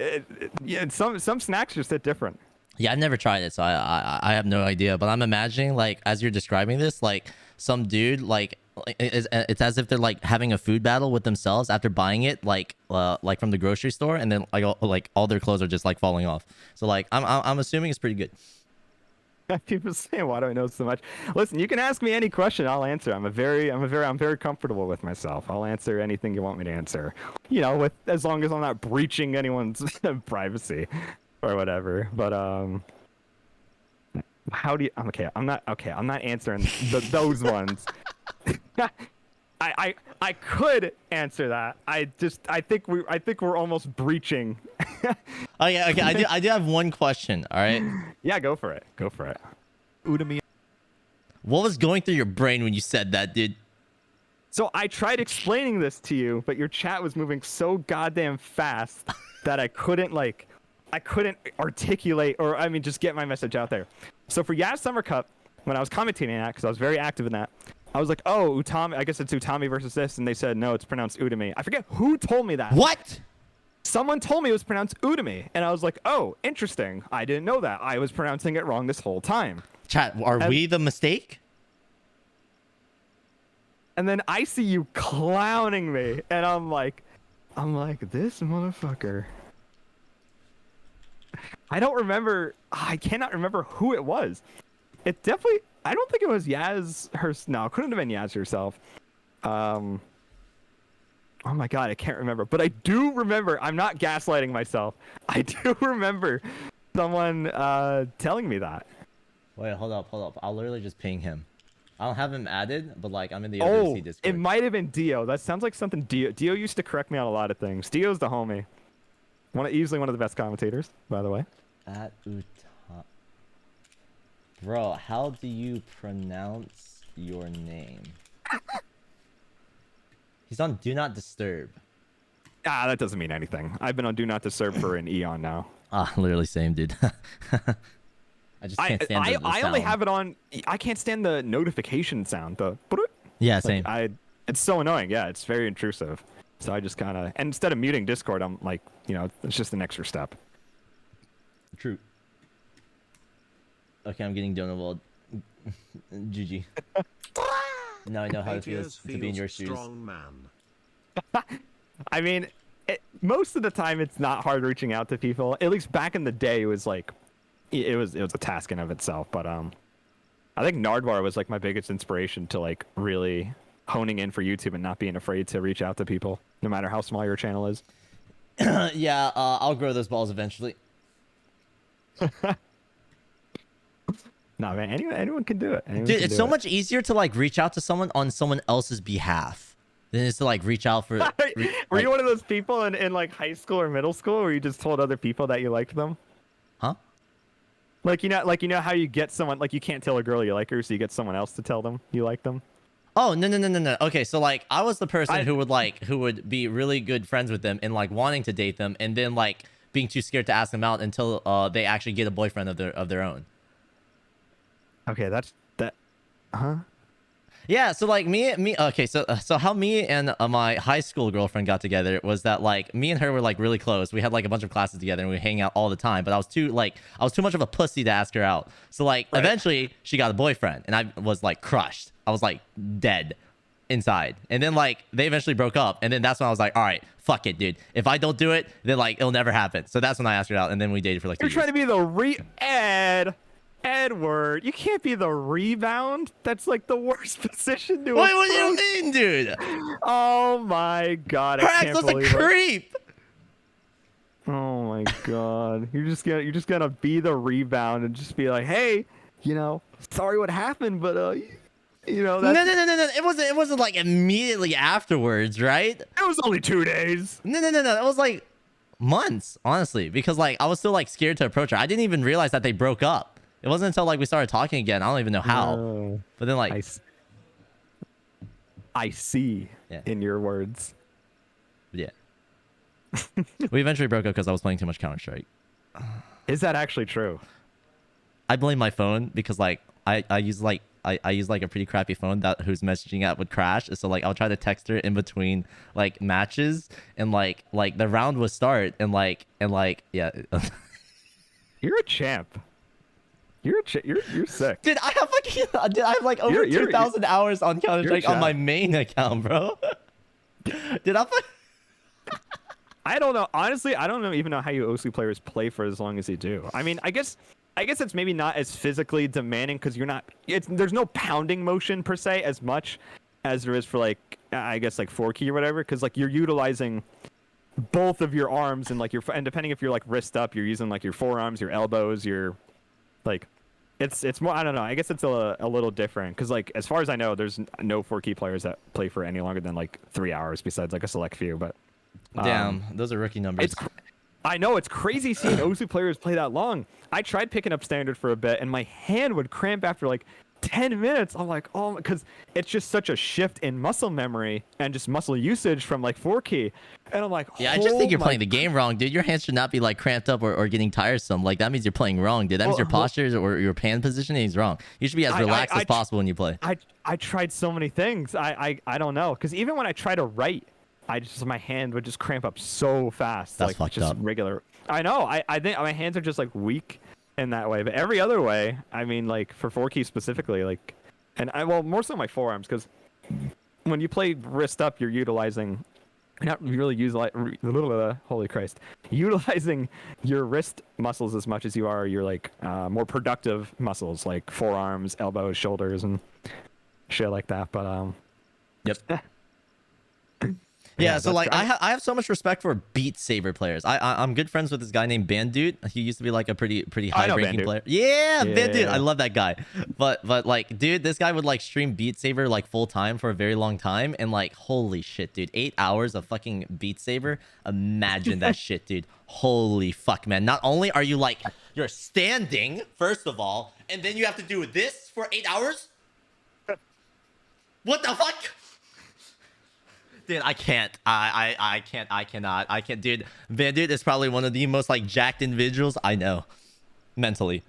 yeah, some snacks just hit different. Yeah, I've never tried it, so I have no idea. But I'm imagining, like, as you're describing this, like some dude, like it's as if they're like having a food battle with themselves after buying it, like from the grocery store, and then like all their clothes are just like falling off. So like I'm assuming it's pretty good. People say, why do I know so much? Listen, you can ask me any question, I'll answer. I'm very comfortable with myself. I'll answer anything you want me to answer. You know, as long as I'm not breaching anyone's privacy or whatever. But how do you? I'm not answering those ones. I could answer that. I think we're almost breaching. Oh yeah, okay. I do have one question. All right. Yeah, go for it. Udemy. What was going through your brain when you said that, dude? So I tried explaining this to you, but your chat was moving so goddamn fast that I couldn't articulate, or I mean, just get my message out there. So for Yaz Summer Cup, when I was commentating that, because I was very active in that, I was like, oh, Utami, I guess it's Utami versus this, and they said no, it's pronounced Udemy. I forget who told me that. What? Someone told me it was pronounced Udemy, and I was like, oh, interesting. I didn't know that. I was pronouncing it wrong this whole time. Chat, are we the mistake? And then I see you clowning me, and I'm like, this motherfucker. I cannot remember who it was. It definitely, I don't think it was Yaz no, it couldn't have been Yaz herself. Oh my god, I can't remember. But I do remember, I'm not gaslighting myself. I do remember someone telling me that. Wait, hold up. I'll literally just ping him. I don't have him added, but like I'm in the ODC Discord. It might have been Dio. That sounds like something Dio used to correct me on a lot of things. Dio's the homie. Easily one of the best commentators, by the way. At Bro, how do you pronounce your name? He's on Do Not Disturb. That doesn't mean anything. I've been on Do Not Disturb for an eon now. Literally same, dude. I just can't stand the I sound. only have it on. I can't stand the notification sound. Yeah, same. It's so annoying. Yeah, it's very intrusive. So I just kind of, and instead of muting Discord, I'm like, you know, it's just an extra step. True. Okay, I'm getting Donald. GG. Now I know how it feels to be in your shoes. Strong man. I mean, most of the time it's not hard reaching out to people. At least back in the day, it was like, it was a task in of itself. But I think Nardwar was like my biggest inspiration to like really honing in for YouTube and not being afraid to reach out to people, no matter how small your channel is. Yeah, I'll grow those balls eventually. Nah, man. Anyone can do it. Anyone Dude, can it's do so it. much easier to like reach out to someone on someone else's behalf than it is to like reach out for. Were you one of those people in like high school or middle school where you just told other people that you liked them? Huh? Like you know how you get someone like you can't tell a girl you like her, so you get someone else to tell them you like them. Oh no. Okay, so like I was the person who would be really good friends with them and like wanting to date them, and then like being too scared to ask them out until they actually get a boyfriend of their own. Okay, that. Huh? Yeah, so like me. Okay, so how me and my high school girlfriend got together was that like me and her were like really close. We had like a bunch of classes together and we hang out all the time. But I was too much of a pussy to ask her out. So like eventually she got a boyfriend and I was like crushed. I was like dead inside. And then like they eventually broke up. And then that's when I was like, all right, fuck it, dude. If I don't do it, then like it'll never happen. So that's when I asked her out. And then we dated for like 2 You're years. trying to be the Edward, you can't be the rebound. That's like the worst position to. Wait, what do you mean, dude? Oh my god! Her I ex can't was a believe it. creep. Oh my god! You're just gonna be the rebound and just be like, hey, sorry what happened, but No. that's, It wasn't like immediately afterwards, right? it was only 2 days. No. It was like months, honestly, because like I was still like scared to approach her. I didn't even realize that they broke up. It wasn't until like we started talking again. I don't even know how. No. But then like I see in your words. yeah. We eventually broke up because I was playing too much Counter-Strike. Is that actually true? I blame my phone because like I use like a pretty crappy phone that whose messaging app would crash. So like I'll try to text her in between like matches and like the round would start and yeah. You're a champ. You're sick. Dude, I have like over 2,000 hours on Counter-Strike on my main account, bro. Dude, I don't know. Honestly, I don't even know how you OC players play for as long as they do. I mean, I guess it's maybe not as physically demanding because there's no pounding motion per se as much as there is for like I guess like 4-key or whatever, because like you're utilizing both of your arms and like and depending if you're like wrist up, you're using like your forearms, your elbows, your like. It's more, I don't know. I guess it's a little different because like as far as I know, there's no 4-key players that play for any longer than like 3 hours besides like a select few. But damn, those are rookie numbers. I know it's crazy seeing OSU players play that long. I tried picking up standard for a bit and my hand would cramp after like 10 minutes. I'm like, oh, because it's just such a shift in muscle memory and just muscle usage from like 4-key. And I'm like, yeah, I just think you're playing the game wrong, dude. Your hands should not be like cramped up or getting tiresome. Like that means you're playing wrong, dude. That means your posture or your hand positioning is wrong. You should be as relaxed as possible when you play. I tried so many things. I don't know, because even when I try to write, my hand would just cramp up so fast. That's like fucked just up. Regular. I know. I think my hands are just like weak in that way, but every other way, I mean, like for 4-key specifically, like, and more so my forearms, because when you play wrist up, you're utilizing. Not really holy Christ, utilizing your wrist muscles as much as you are your like more productive muscles like forearms, elbows, shoulders, and shit like that. But yep. Yeah, so like I have so much respect for Beat Saber players. I'm good friends with this guy named Bandute. He used to be like a pretty high ranking player. Yeah, Bandute. I love that guy. But like, dude, this guy would like stream Beat Saber like full time for a very long time, and like, holy shit, dude, 8 hours of fucking Beat Saber. Imagine that shit, dude. Holy fuck, man. Not only are you like you're standing first of all, and then you have to do this for 8 hours. What the fuck? Dude, I can't. I cannot. Dude, Bandit is probably one of the most like jacked individuals I know, mentally.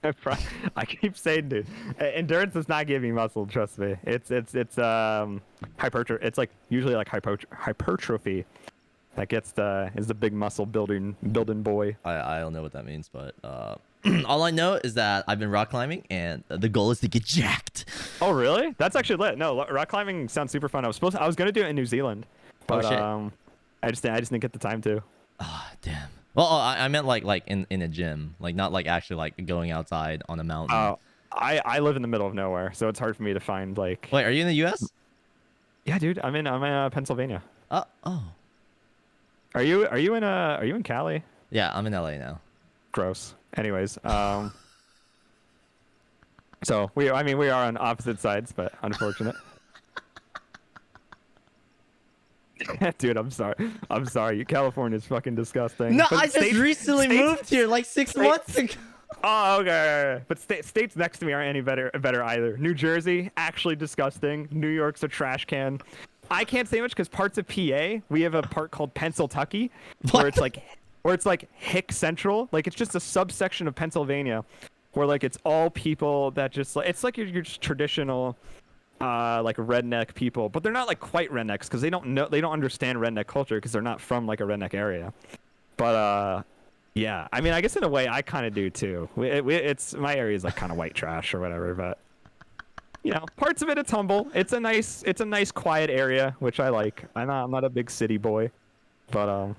I keep saying, dude, endurance does not give you muscle. Trust me. It's hypertrophy. It's like usually like hypertrophy that gets is the big muscle building boy. I don't know what that means, but all I know is that I've been rock climbing and the goal is to get jacked. Oh really? That's actually lit. No, rock climbing sounds super fun. I was gonna do it in New Zealand, but shit. I just didn't get the time to. Oh damn. Well, I meant like in a gym, like not like actually like going outside on a mountain. Oh, I live in the middle of nowhere, so it's hard for me to find like. Wait, are you in the U.S.? Yeah, dude. I'm in Pennsylvania. Oh. Are you in Cali? Yeah, I'm in LA now. Gross. Anyways, so we are on opposite sides, but unfortunate. Dude, I'm sorry. California's fucking disgusting. No, But I just recently moved here like 6 months ago. Oh, okay. But states next to me aren't any better either. New Jersey, actually disgusting. New York's a trash can. I can't say much because parts of PA, we have a part called Pennsyltucky, where it's like Hick Central. Like it's just a subsection of Pennsylvania, where like it's all people that just like it's like you're just traditional. Like redneck people, but they're not like quite rednecks because they don't understand redneck culture because they're not from like a redneck area. But yeah, I mean, I guess in a way I kind of do too. It's my area is like kind of white trash or whatever, but you know, parts of it's humble. It's a nice quiet area, which I like. I'm not a big city boy, but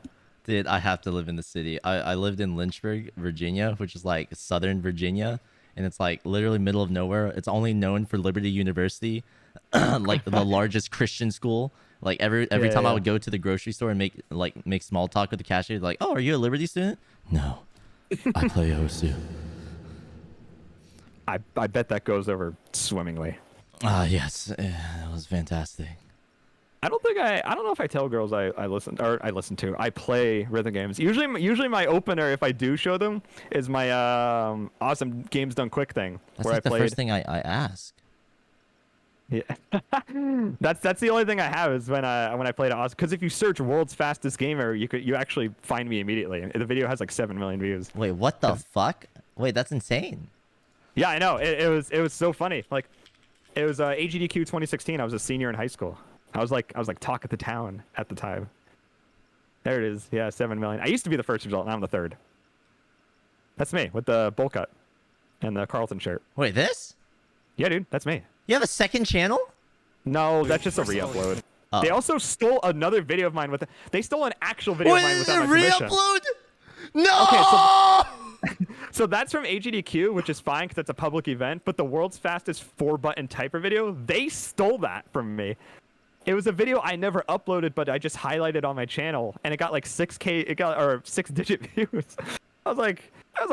Dude, I have to live in the city. I lived in Lynchburg, Virginia, which is like southern Virginia. And it's like literally middle of nowhere. It's only known for Liberty University, like the largest Christian school. Like every time I would go to the grocery store and make small talk with the cashier, like, "Oh, are you a Liberty student?" "No, I play OSU." I bet that goes over swimmingly. Yes, it was fantastic. I don't know if I tell girls I play rhythm games. Usually my opener, if I do show them, is my awesome games done quick thing. That's where like the first thing I ask. Yeah, that's the only thing I have is when I played awesome. Because if you search "world's fastest gamer," you actually find me immediately. The video has like 7 million views. Wait, what the fuck? Wait, that's insane. Yeah, I know. It was so funny. Like, it was AGDQ 2016. I was a senior in high school. I was like talk of the town at the time. There it is. Yeah, 7 million. I used to be the first result, and I'm the third. That's me with the bowl cut and the Carlton shirt. Wait, this? Yeah, dude, that's me. You have a second channel? No, that's just a re-upload. Oh. They also stole another video of mine they stole an actual video of mine without my permission. Re-upload? No! Okay, so that's from AGDQ, which is fine because it's a public event, but the world's fastest 4-button typer video, they stole that from me. It was a video I never uploaded, but I just highlighted on my channel, and it got like 6-digit views. I was like,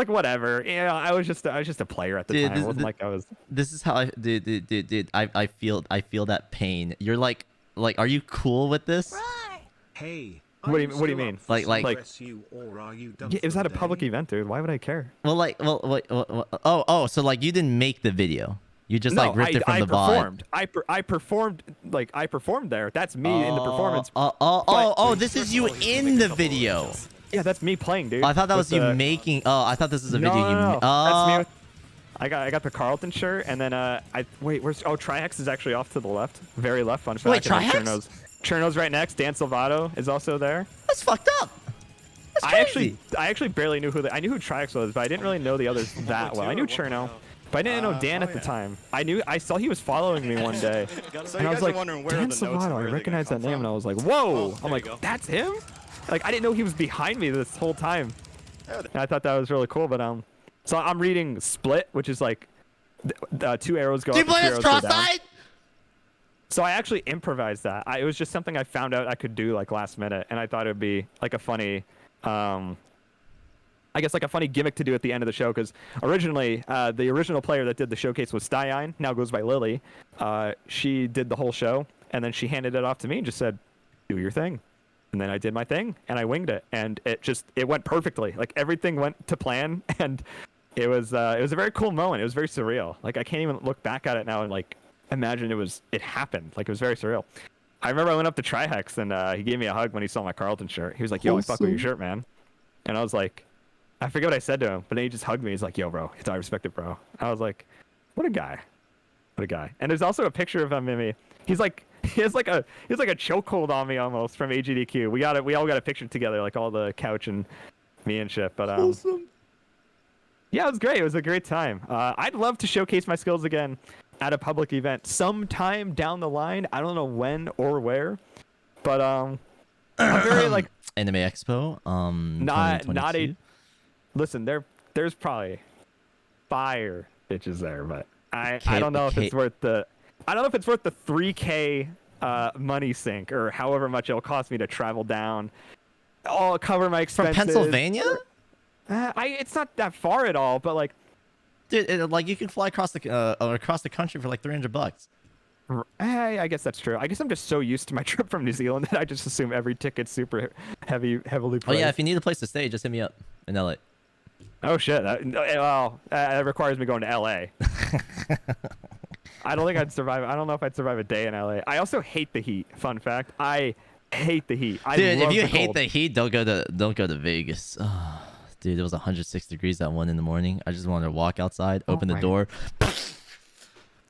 whatever. You know, I was just a player at the time. It wasn't like I was. This is how dude. I feel that pain. You're like, are you cool with this? Hey. What do you mean? Like, yeah, it was at a public event, dude. Why would I care? So like you didn't make the video. You just like ripped it from the performed. VOD. I performed there. That's me in the performance. This is you in the video. Yeah, that's me playing, dude. I thought that was you making. Oh, I thought this was a video you. No. That's me. I got the Carlton shirt, and then where's Trihex is actually off to the left, very left. Fun fact. Wait, Trihex? Cherno's right next. Dan Silvato is also there. That's fucked up. That's crazy. I actually barely knew I knew who Trihex was, but I didn't really know the others that well. I knew Cherno. But I didn't know Dan at the time. I saw he was following me one day. And I was like, Dan Silvato, I recognize that name. And I was like, whoa. I'm like, that's him? Like, I didn't know he was behind me this whole time. And I thought that was really cool. But so I'm reading Split, which is like 2 arrows go up, 2 arrows go down. So I actually improvised that. It was just something I found out I could do like last minute. And I thought it would be like a funny... I guess like a funny gimmick to do at the end of the show, because originally the original player that did the showcase was Steyine, now goes by Lily. She did the whole show, and then she handed it off to me and just said, "Do your thing." And then I did my thing, and I winged it, and it went perfectly. Like everything went to plan, and it was a very cool moment. It was very surreal. Like I can't even look back at it now and like imagine it happened. Like it was very surreal. I remember I went up to Trihex, and he gave me a hug when he saw my Carlton shirt. He was like, "Yo, I fuck with your shirt, man." And I was like, I forget what I said to him, but then he just hugged me. He's like, "Yo, bro, I respect it, bro." I was like, what a guy. And there's also a picture of him in me. He has like a chokehold on me almost from AGDQ. We all got a picture together, like all the couch and me and shit. But awesome. Yeah, it was great. It was a great time. I'd love to showcase my skills again at a public event sometime down the line. I don't know when or where, but I'm very like Anime Expo. Not a. Listen, there's probably fire bitches there, but I don't know if it's worth the 3K money sink or however much it'll cost me to travel down. I'll cover my expenses. From Pennsylvania? It's not that far at all, but like, Dude, like you can fly across the country for like $300. I guess that's true. I guess I'm just so used to my trip from New Zealand that I just assume every ticket's super heavily Oh priced. yeah, if you need a place to stay, just hit me up in LA. Oh shit! That requires me going to LA. I don't think I'd survive. I don't know if I'd survive a day in LA. I also hate the heat. Fun fact: I hate the heat. Dude, if love you the hate cold. the heat, don't go to Vegas. Oh, dude, it was 106 degrees at 1 in the morning. I just wanted to walk outside, open the my- door.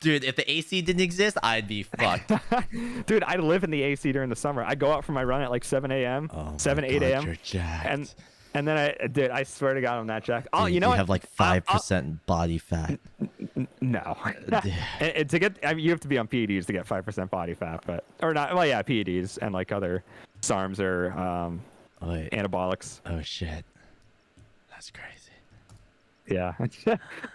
Dude, if the AC didn't exist, I'd be fucked. Dude, I live in the AC during the summer. I go out for my run at like 7 a.m., 8 a.m. You're jacked. And then I swear to God, I'm not jacked. Oh, Dude, you know what? have like 5% body fat. No. And to get, you have to be on PEDs to get 5% body fat, or not. Well, yeah, PEDs and like other SARMs or Wait. anabolics. Oh shit, that's crazy. Yeah.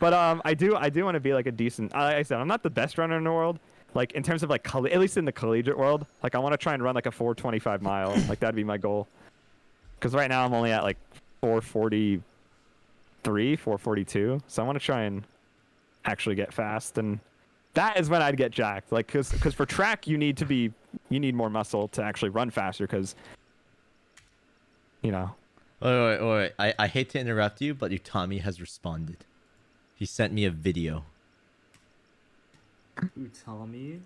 But I do want to be like a decent. Like I said, I'm not the best runner in the world. Like in terms of like at least in the collegiate world, like I want to try and run like a 4:25 mile. Like that'd be my goal. Because right now I'm only at like 4:43, 4:42. So I want to try and actually get fast, and that is when I'd get jacked. Like because for track you need more muscle to actually run faster. Because you know. Wait. I hate to interrupt you, but Utami has responded. He sent me a video. Utami?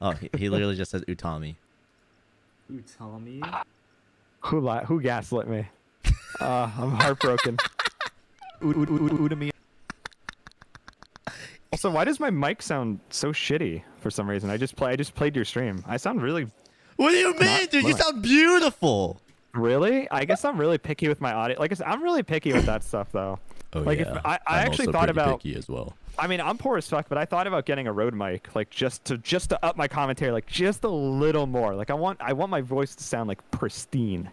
Oh, he literally just says Utami. Utami? Who gaslit me? I'm heartbroken. Udemy. Also, why does my mic sound so shitty for some reason? I just played your stream. I sound really. What do you mean, dude? You sound beautiful. Really? I guess I'm really picky with my audio. Like I said, I'm really picky with that stuff though. Oh like yeah. if I I'm actually also thought pretty about. picky as well. I mean, I'm poor as fuck, but I thought about getting a Rode mic, like just to up my commentary, like just a little more. Like I want my voice to sound like pristine,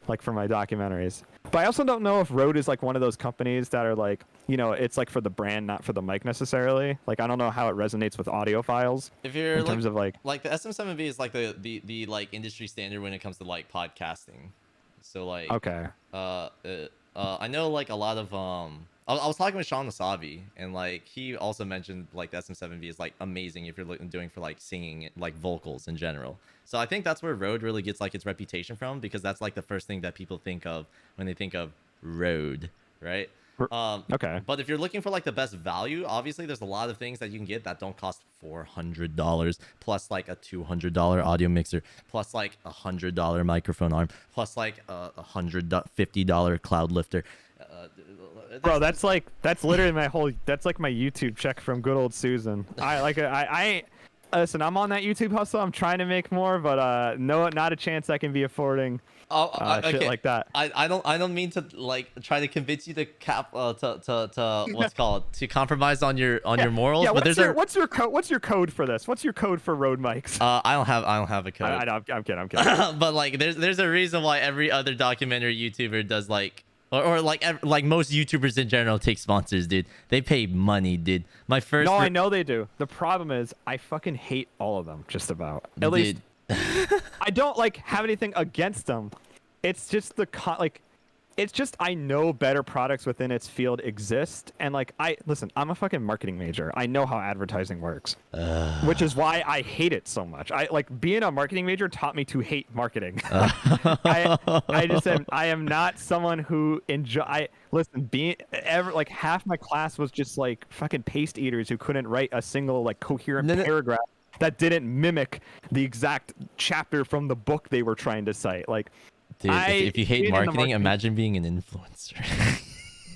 like for my documentaries. But I also don't know if Rode is like one of those companies that are like, you know, it's like for the brand, not for the mic necessarily. Like I don't know how it resonates with audio files. If you're in terms of like the SM7B is like the like industry standard when it comes to like podcasting. So like okay. I know like a lot of I was talking with Sean Wasabi, and like he also mentioned like the SM7B is like amazing if you're doing for like singing, like vocals in general. So I think that's where Rode really gets like its reputation from, because that's like the first thing that people think of when they think of Rode, right? Okay. But if you're looking for like the best value, obviously there's a lot of things that you can get that don't cost $400 plus like a $200 audio mixer plus like $100 microphone arm plus like a $150 cloud lifter. Bro, that's literally that's like my YouTube check from good old Susan. I listen, I'm on that YouTube hustle. I'm trying to make more, but no, not a chance I can be affording shit like that. I don't mean to like try to convince you to to what's called to compromise on your morals. Yeah, but what's your code for this? What's your code for Rode mics? I don't have a code. I'm kidding. But like there's a reason why every other documentary YouTuber does like or like most YouTubers in general take sponsors, dude. They pay money, dude. My first No, I know they do. The problem is I fucking hate all of them, just about. At least I don't like have anything against them. It's just it's just I know better products within its field exist, and like I'm a fucking marketing major. I know how advertising works, which is why I hate it so much. I like being a marketing major taught me to hate marketing. I am not someone who enjoy. Listen, like half my class was just like fucking paste eaters who couldn't write a single like coherent paragraph that didn't mimic the exact chapter from the book they were trying to cite. Like. Dude, if you hate marketing, imagine being an influencer.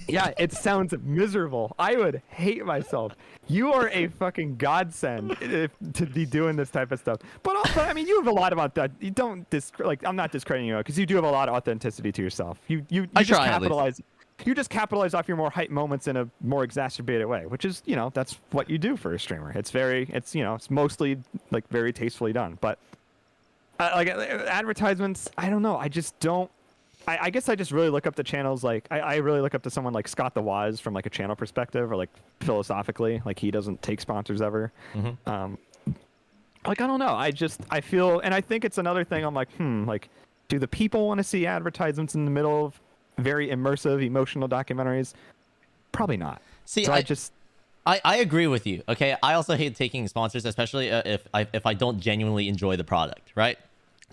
Yeah, it sounds miserable. I would hate myself. You are a fucking godsend to be doing this type of stuff. But also, I mean, you have a lot of you don't I'm not discrediting you because you do have a lot of authenticity to yourself. You just capitalize. You just capitalize off your more hype moments in a more exacerbated way, which is, you know, that's what you do for a streamer. It's mostly like very tastefully done, but. Like advertisements, I don't know. I just don't. I guess I just really look up to channels like I really look up to someone like Scott the Wise from like a channel perspective or like philosophically, like he doesn't take sponsors ever. Mm-hmm. Like I don't know. I feel, and I think it's another thing. I'm like, like, do the people want to see advertisements in the middle of very immersive, emotional documentaries? Probably not. See, So I agree with you. Okay, I also hate taking sponsors, especially if I don't genuinely enjoy the product, right?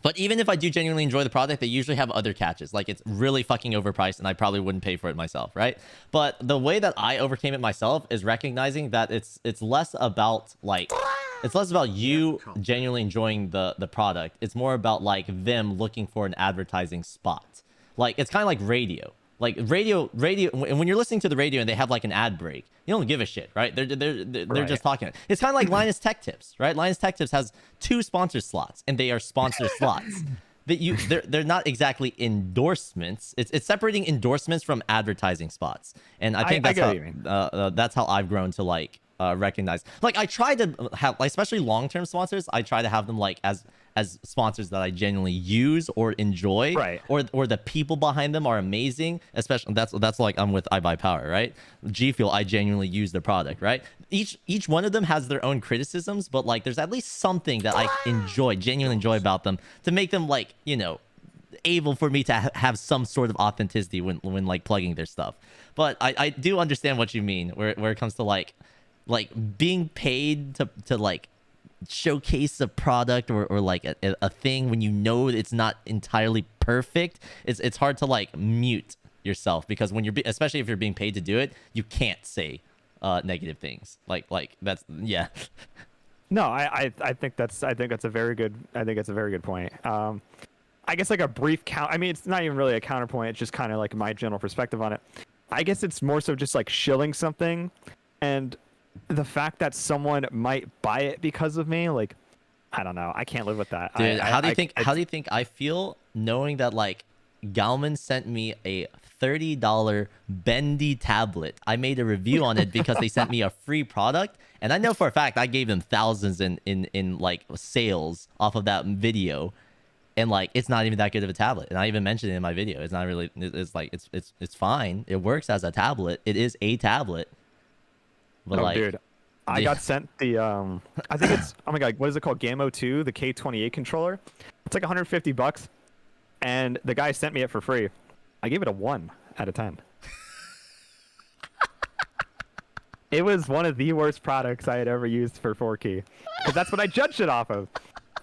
But even if I do genuinely enjoy the product, they usually have other catches. Like it's really fucking overpriced, and I probably wouldn't pay for it myself, right? But the way that I overcame it myself is recognizing that it's less about like it's less about you genuinely enjoying the product. It's more about like them looking for an advertising spot. Like it's kind of like radio. Like radio, when you're listening to the radio and they have like an ad break, you don't give a shit, right? They're just talking. It's kind of like Linus Tech Tips, right? Linus Tech Tips has 2 sponsor slots, and they are sponsor slots. They're not exactly endorsements. It's separating endorsements from advertising spots, and I think that's how I've grown to like recognize. Like I try to have, like, especially long-term sponsors, I try to have them like as sponsors that I genuinely use or enjoy, right? Or the people behind them are amazing. Especially that's like I'm with I Buy Power, right? G Fuel, I genuinely use the product, right? Each one of them has their own criticisms, but like there's at least something that I genuinely enjoy about them to make them like, you know, able for me to have some sort of authenticity when like plugging their stuff. But I do understand what you mean where it comes to like being paid to like showcase a product or like a thing when you know it's not entirely perfect. It's hard to like mute yourself, because when especially if you're being paid to do it, you can't say negative things like that's No, I think that's a very good point. I guess like a brief count. I mean, it's not even really a counterpoint. It's just kind of like my general perspective on it. I guess it's more so just like shilling something, and the fact that someone might buy it because of me, like, I don't know. I can't live with that. Dude, how do you think I feel knowing that like Galman sent me a $30 bendy tablet? I made a review on it because they sent me a free product, and I know for a fact I gave them thousands in like sales off of that video, and like it's not even that good of a tablet. And I even mentioned it in my video. It's not really. It's like it's fine. It works as a tablet. It is a tablet. But like, dude, I got sent the I think it's, oh my god, what is it called? Gammo 2, the K28 controller. It's like $150, and the guy sent me it for free. I gave it a 1 out of 10. It was one of the worst products I had ever used for 4Key, because that's what I judged it off of.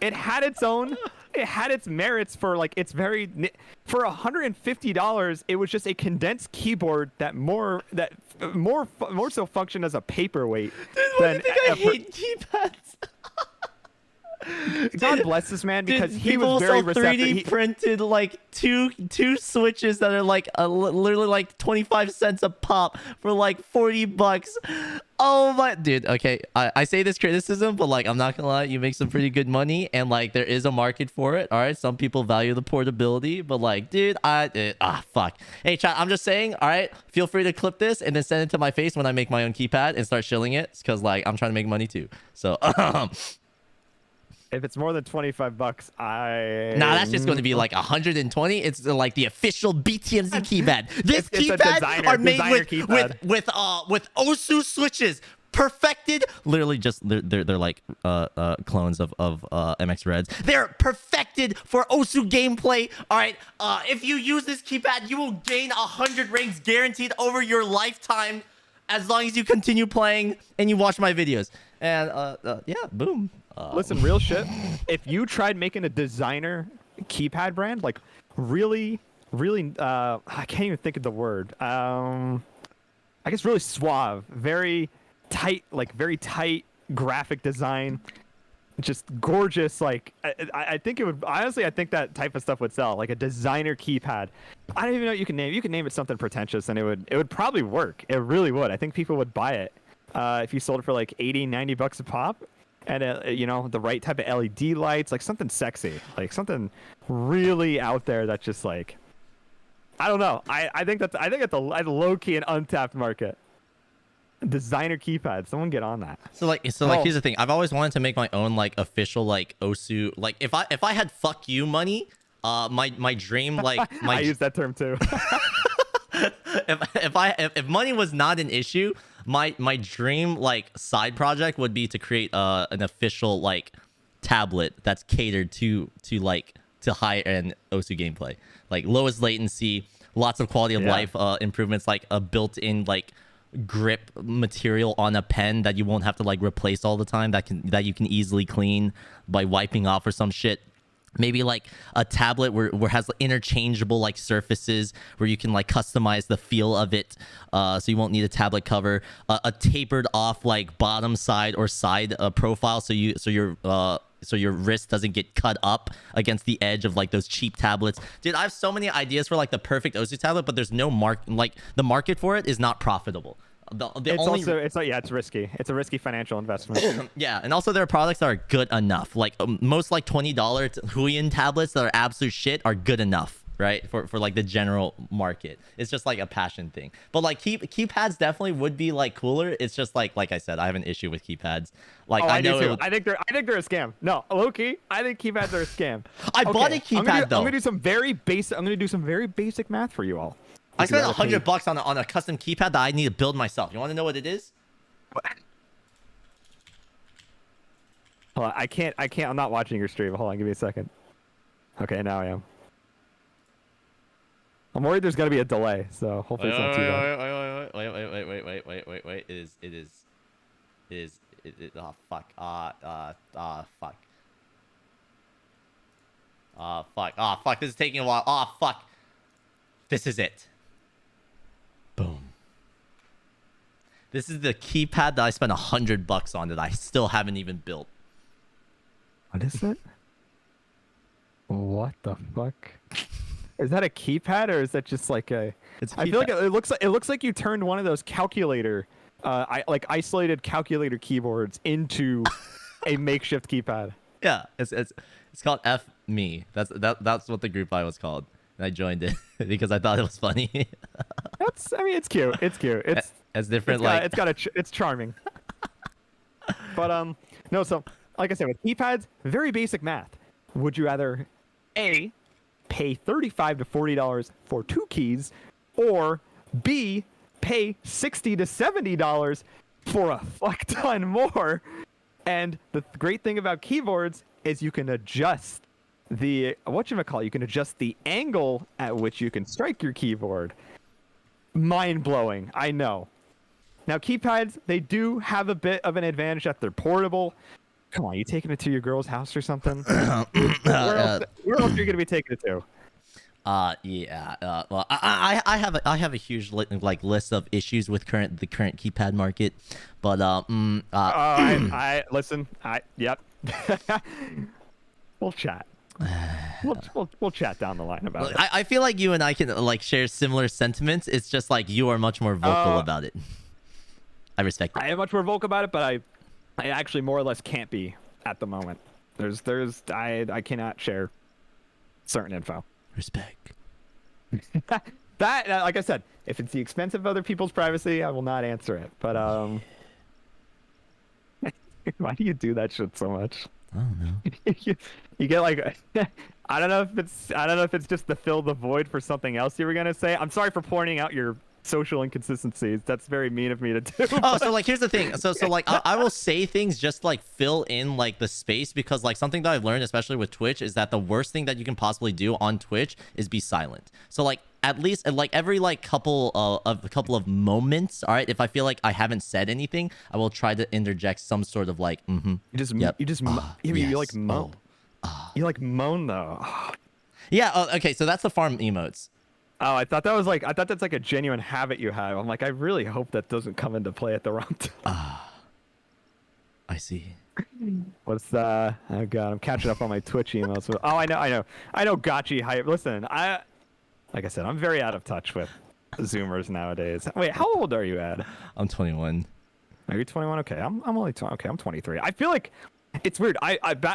It had its merits for like for $150. It was just a condensed keyboard that more so functioned as a paperweight. Dude, why do you think I hate keypads? God bless this man, because Dude, he was very receptive. 3D printed like two switches that are like literally like 25 cents a pop for like $40. Oh my dude. Okay, I say this criticism, but like I'm not gonna lie, you make some pretty good money, and like there is a market for it. All right, some people value the portability, but like, dude, fuck. Hey chat, I'm just saying. All right, feel free to clip this and then send it to my face when I make my own keypad and start shilling it, because like I'm trying to make money too. So. If it's more than $25, Nah, that's just going to be like 120. It's like the official BTMC keypad. This keypad are made with Osu switches, perfected. Literally, just they're like clones of MX Reds. They're perfected for Osu gameplay. All right, if you use this keypad, you will gain 100 ranks guaranteed over your lifetime, as long as you continue playing and you watch my videos. And yeah, boom. Listen, real shit. If you tried making a designer keypad brand, like really, I can't even think of the word. I guess really suave, very tight graphic design, just gorgeous. Like I think it would, honestly, I think that type of stuff would sell, like a designer keypad. I don't even know what you can name. You can name it something pretentious, and it would probably work. It really would. I think people would buy it if you sold it for like $80-$90 a pop. And you know, the right type of LED lights, like something sexy, like something really out there that's just like, I don't know. I think it's a low key and untapped market. Designer keypad, someone get on that. So here's the thing. I've always wanted to make my own like official like Osu. Like if I had fuck you money, my dream like my I use that term too. if money was not an issue, my dream like side project would be to create an official like tablet that's catered to like to high end Osu gameplay. Like lowest latency latency, lots of quality of life improvements, like a built-in like grip material on a pen that you won't have to like replace all the time, that you can easily clean by wiping off or some shit. Maybe like a tablet where has interchangeable like surfaces where you can like customize the feel of it, so you won't need a tablet cover. A tapered off like bottom side or side profile, so your wrist doesn't get cut up against the edge of like those cheap tablets. Dude, I have so many ideas for like the perfect Osu tablet, but there's no the market for it is not profitable. It's risky. It's a risky financial investment. Yeah, and also there are products that are good enough. Like most like $20 Huion tablets that are absolute shit are good enough, right? For like the general market. It's just like a passion thing. But like keypads definitely would be like cooler. It's just like I said, I have an issue with keypads. Like I know I think they're a scam. No, low key, I think keypads are a scam. I bought a keypad though. I'm gonna do some very basic math for you all. I spent $100 on a custom keypad that I need to build myself. You want to know what it is? Hold on, I can't. I'm not watching your stream. Hold on, give me a second. Okay, now I am. I'm worried there's gonna be a delay, so hopefully it's not too bad. Wait. It is. Oh fuck. Fuck. Oh fuck. This is taking a while. Oh fuck. This is it. Boom. This is the keypad that I spent $100 on that I still haven't even built. What is it? What the fuck? Is that a keypad or is that just like a? I feel like it looks like you turned one of those calculator, like isolated calculator keyboards into a makeshift keypad. Yeah, it's called F Me. That's what the group I was called. And I joined it because I thought it was funny. It's cute. It's cute. It's different. It's charming. But no. So like I said, with keypads, very basic math. Would you rather A, pay $35 to $40 for 2 keys, or B, pay $60 to $70 for a fuck ton more? And the great thing about keyboards is you can adjust you can adjust the angle at which you can strike your keyboard. Mind-blowing, I know. Now, keypads, they do have a bit of an advantage that they're portable. Come on, you taking it to your girl's house or something? Where else are you gonna be taking it to? Yeah. Well, I have a huge list of issues with the current keypad market, but yep. We'll chat. We'll chat down the line about it. I feel like you and I can like share similar sentiments. It's just like you are much more vocal about it. I respect it. I am much more vocal about it, but I actually more or less can't be at the moment. I cannot share certain info. Respect. That like I said, if it's the expense of other people's privacy, I will not answer it. But why do you do that shit so much? I don't know. You get like I don't know if it's just to fill the void for something else you were gonna say. I'm sorry for pointing out your social inconsistencies. That's very mean of me to do. Oh, so like here's the thing. So like I will say things just like fill in like the space, because like something that I've learned, especially with Twitch, is that the worst thing that you can possibly do on Twitch is be silent. So like at least like every like couple of moments, all right, if I feel like I haven't said anything, I will try to interject some sort of like you like moan. You like moan though. Yeah. Okay. So that's the farm emotes. Oh, I thought that's like a genuine habit you have. I'm like, I really hope that doesn't come into play at the wrong time. I see. What's oh god, I'm catching up on my Twitch emails. Oh, I know. Gotchi hype. Listen, like I said, I'm very out of touch with Zoomers nowadays. Wait, how old are you, Ed? I'm 21. Are you 21? Okay, I'm only 20. Okay, I'm 23. I feel like it's weird.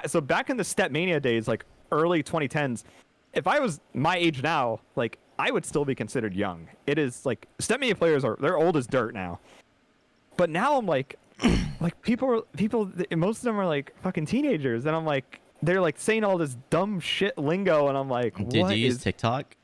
So back in the Stepmania days, like early 2010s, if I was my age now, like I would still be considered young. It is like Stepmania players they're old as dirt now. But now I'm like people, most of them are like fucking teenagers, and I'm like, they're like saying all this dumb shit lingo, and I'm like, Did you use TikTok?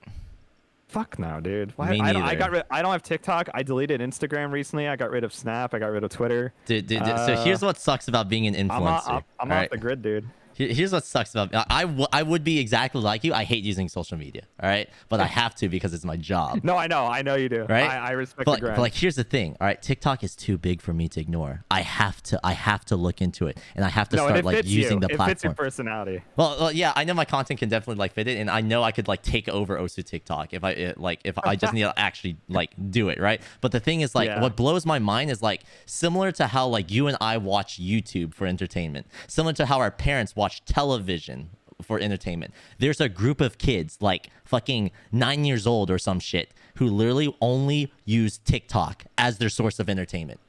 Fuck no, dude. Why? Me neither. I don't have TikTok. I deleted Instagram recently. I got rid of Snap. I got rid of Twitter. Dude, so here's what sucks about being an influencer. I'm off the grid, dude. Here's what sucks about me. I would be exactly like you. I hate using social media. All right, but I have to because it's my job. No, I know you do. Right? I respect But the grind. but like, here's the thing. All right, TikTok is too big for me to ignore. I have to look into it, and I have to no, and start it like fits using you. the It fits your platform. personality. Well, yeah, I know my content can definitely like fit it, and I know I could like take over Osu TikTok if I just need to actually like do it, right? But the thing is, like, Yeah. what blows my mind is like similar to how like you and I watch YouTube for entertainment, similar to how our parents watch television for entertainment. There's a group of kids like fucking 9 years old or some shit who literally only use TikTok as their source of entertainment.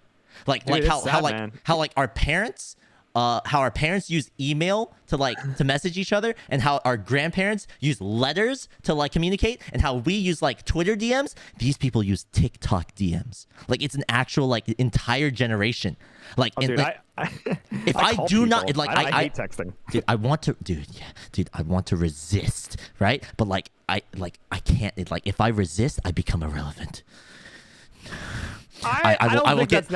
Like Dude, like it's how sad, like man. how like our parents use email to like to message each other, and how our grandparents use letters to like communicate, and how we use like Twitter DMs. These people use TikTok DMs. Like it's an actual like entire generation. Like, Oh, and, dude, like if I I call do not people. like I hate texting. dude, I want to I want to resist, right? But like I can't. If I resist, I become irrelevant. I will get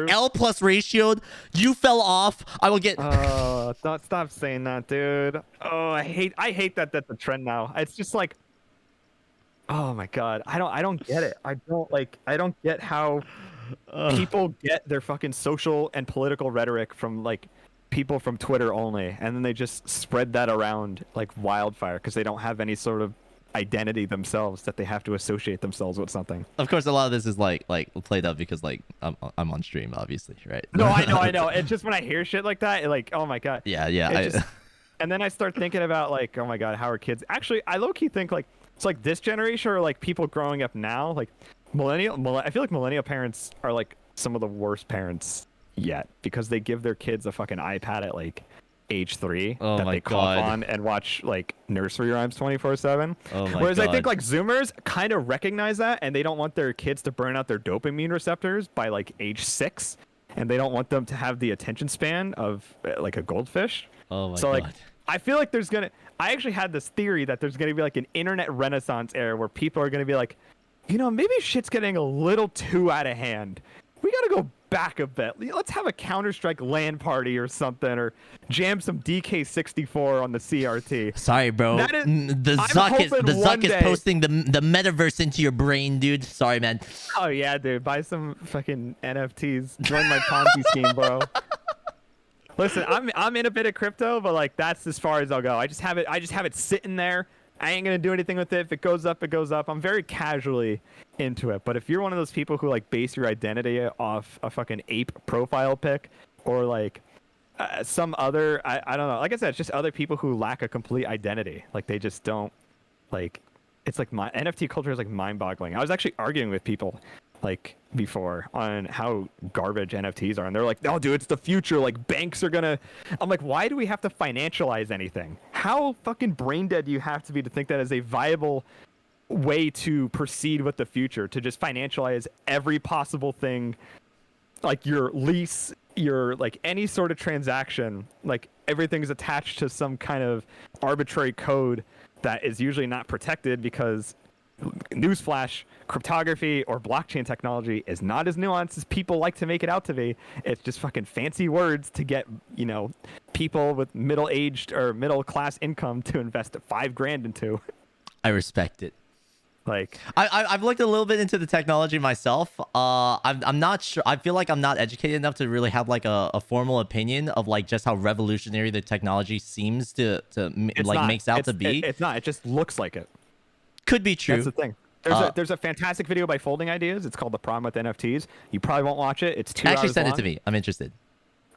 L plus ratioed. You fell off. I will get. Oh, don't stop saying that, dude. Oh, I hate that that's a trend now. It's just like, oh my god, I don't get it. I don't get how people get their fucking social and political rhetoric from like people from Twitter only, and then they just spread that around like wildfire because they don't have any sort of identity themselves that they have to associate themselves with something. Of course, a lot of this is like played up because like I'm on stream, obviously, right? No, I know. It's just when I hear shit like that, like, oh my god. Yeah. It just- and then I start thinking about like, oh my god, how are kids? Actually, I low key think like it's like this generation or like people growing up now, like I feel like millennial parents are like some of the worst parents yet because they give their kids a fucking iPad at like age 3 Oh that my they cough God. on and watch like nursery rhymes 24/7. Oh my Whereas I God. think like Zoomers kind of recognize that and they don't want their kids to burn out their dopamine receptors by like age 6, and they don't want them to have the attention span of like a goldfish. Oh my So god. like I feel like I actually had this theory that there's gonna be like an internet renaissance era where people are gonna be like, you know, maybe shit's getting a little too out of hand. We gotta go back a bit. Let's have a Counter-Strike LAN party or something, or jam some DK64 on the CRT. Sorry, bro. That is- The I'm Zuck is hoping one day- posting the metaverse into your brain, dude. Sorry, man. Oh yeah, dude, buy some fucking NFTs. Join my Ponzi scheme, bro. Listen, I'm in a bit of crypto, but like that's as far as I'll go. I just have it sitting there. I ain't gonna do anything with it. If it goes up, it goes up. I'm very casually into it. But if you're one of those people who like base your identity off a fucking ape profile pic or like some other, I don't know. Like I said, it's just other people who lack a complete identity. Like they just don't like. It's like my NFT culture is like mind-boggling. I was actually arguing with people like before on how garbage NFTs are, and they're like, "No, dude, it's the future. Like banks are gonna." I'm like, "Why do we have to financialize anything? How fucking brain dead do you have to be to think that is a viable way to proceed with the future? To just financialize every possible thing, like your lease, your like any sort of transaction, like everything's attached to some kind of arbitrary code that is usually not protected because." Newsflash, cryptography or blockchain technology is not as nuanced as people like to make it out to be. It's just fucking fancy words to get, you know, people with middle-aged or middle-class income to invest $5,000 into. I respect it. Like, I've looked a little bit into the technology myself. I'm not sure. I feel like I'm not educated enough to really have like a formal opinion of like just how revolutionary the technology seems to it's like not. makes out to be. It's not. It just looks like it. Could be true. That's the thing. There's a fantastic video by Folding Ideas. It's called The Problem with NFTs. You probably won't watch it. It's 2 hours Actually, send long. it to me. I'm interested.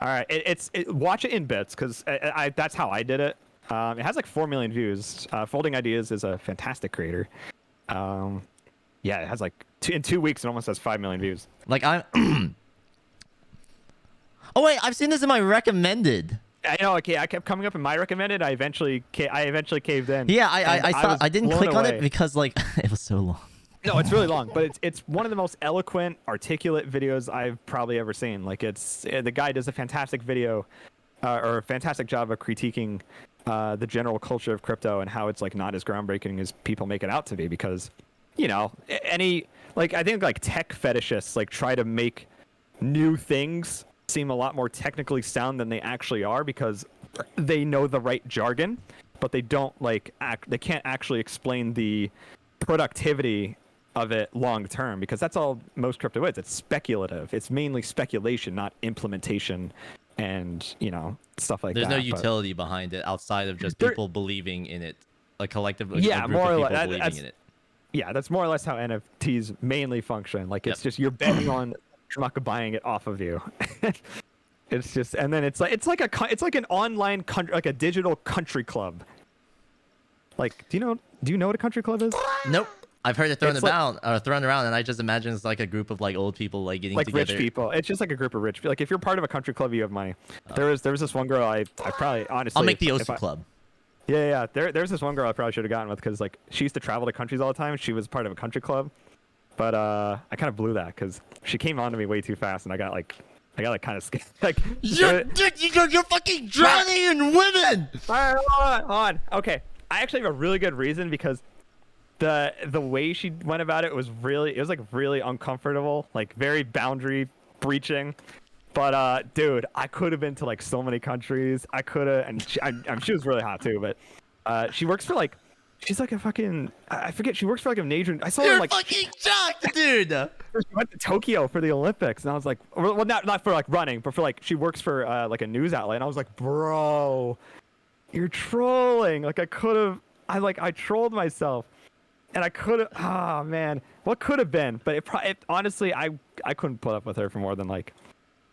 All right, watch it in bits because that's how I did it. It has like 4 million views. Folding Ideas is a fantastic creator. Yeah, it has like in 2 weeks it almost has 5 million views. Like I'm. Oh wait, I've seen this in my recommended. I know. Okay, I kept coming up in my recommended. I eventually caved in. Yeah, and I saw. was I didn't blown click on away. it because like it was so long. No, it's really long, but it's one of the most eloquent, articulate videos I've probably ever seen. Like the guy does a fantastic video, or a fantastic job of critiquing the general culture of crypto and how it's like not as groundbreaking as people make it out to be. Because, you know, I think like tech fetishists like try to make new things seem a lot more technically sound than they actually are because they know the right jargon, but they don't like they can't actually explain the productivity of it long term, because that's all most crypto is. It's speculative. It's mainly speculation, not implementation and stuff like There's that. no But utility behind it outside of just There- people believing in it, like collectively, Yeah, a group more of or people less. believing in it. Yeah, that's more or less how NFTs mainly function. Like it's Yep. just you're betting on schmuck buying it off of you. It's just, and then it's like an online country, like a digital country club. Like, do you know what a country club is? Nope. I've heard it thrown It's like- thrown around, and I just imagine it's like a group of like old people like getting Like together. rich people. It's just like a group of rich people. Like if you're part of a country club, you have money. There was this one girl I probably honestly. I'll make the if OSU club. Yeah. There's this one girl I probably should have gotten with, because like she used to travel to countries all the time. She was part of a country club, but I kind of blew that because she came on to me way too fast, and I got kind of scared. Like You're fucking drowning in women. All right, hold on. Okay, I actually have a really good reason, because the way she went about it was really uncomfortable, like very boundary breaching. But dude, I could have been to like so many countries. I could have, and she was really hot too. But she works for like, she's like a fucking, I forget. She works for like a major. I saw her You're like fucking shocked, dude. she went to Tokyo for the Olympics, and I was like, well, not for like running, but for like she works for like a news outlet, and I was like, bro, you're trolling. Like I trolled myself, and I could have. Oh man, what could have been? But honestly, I couldn't put up with her for more than like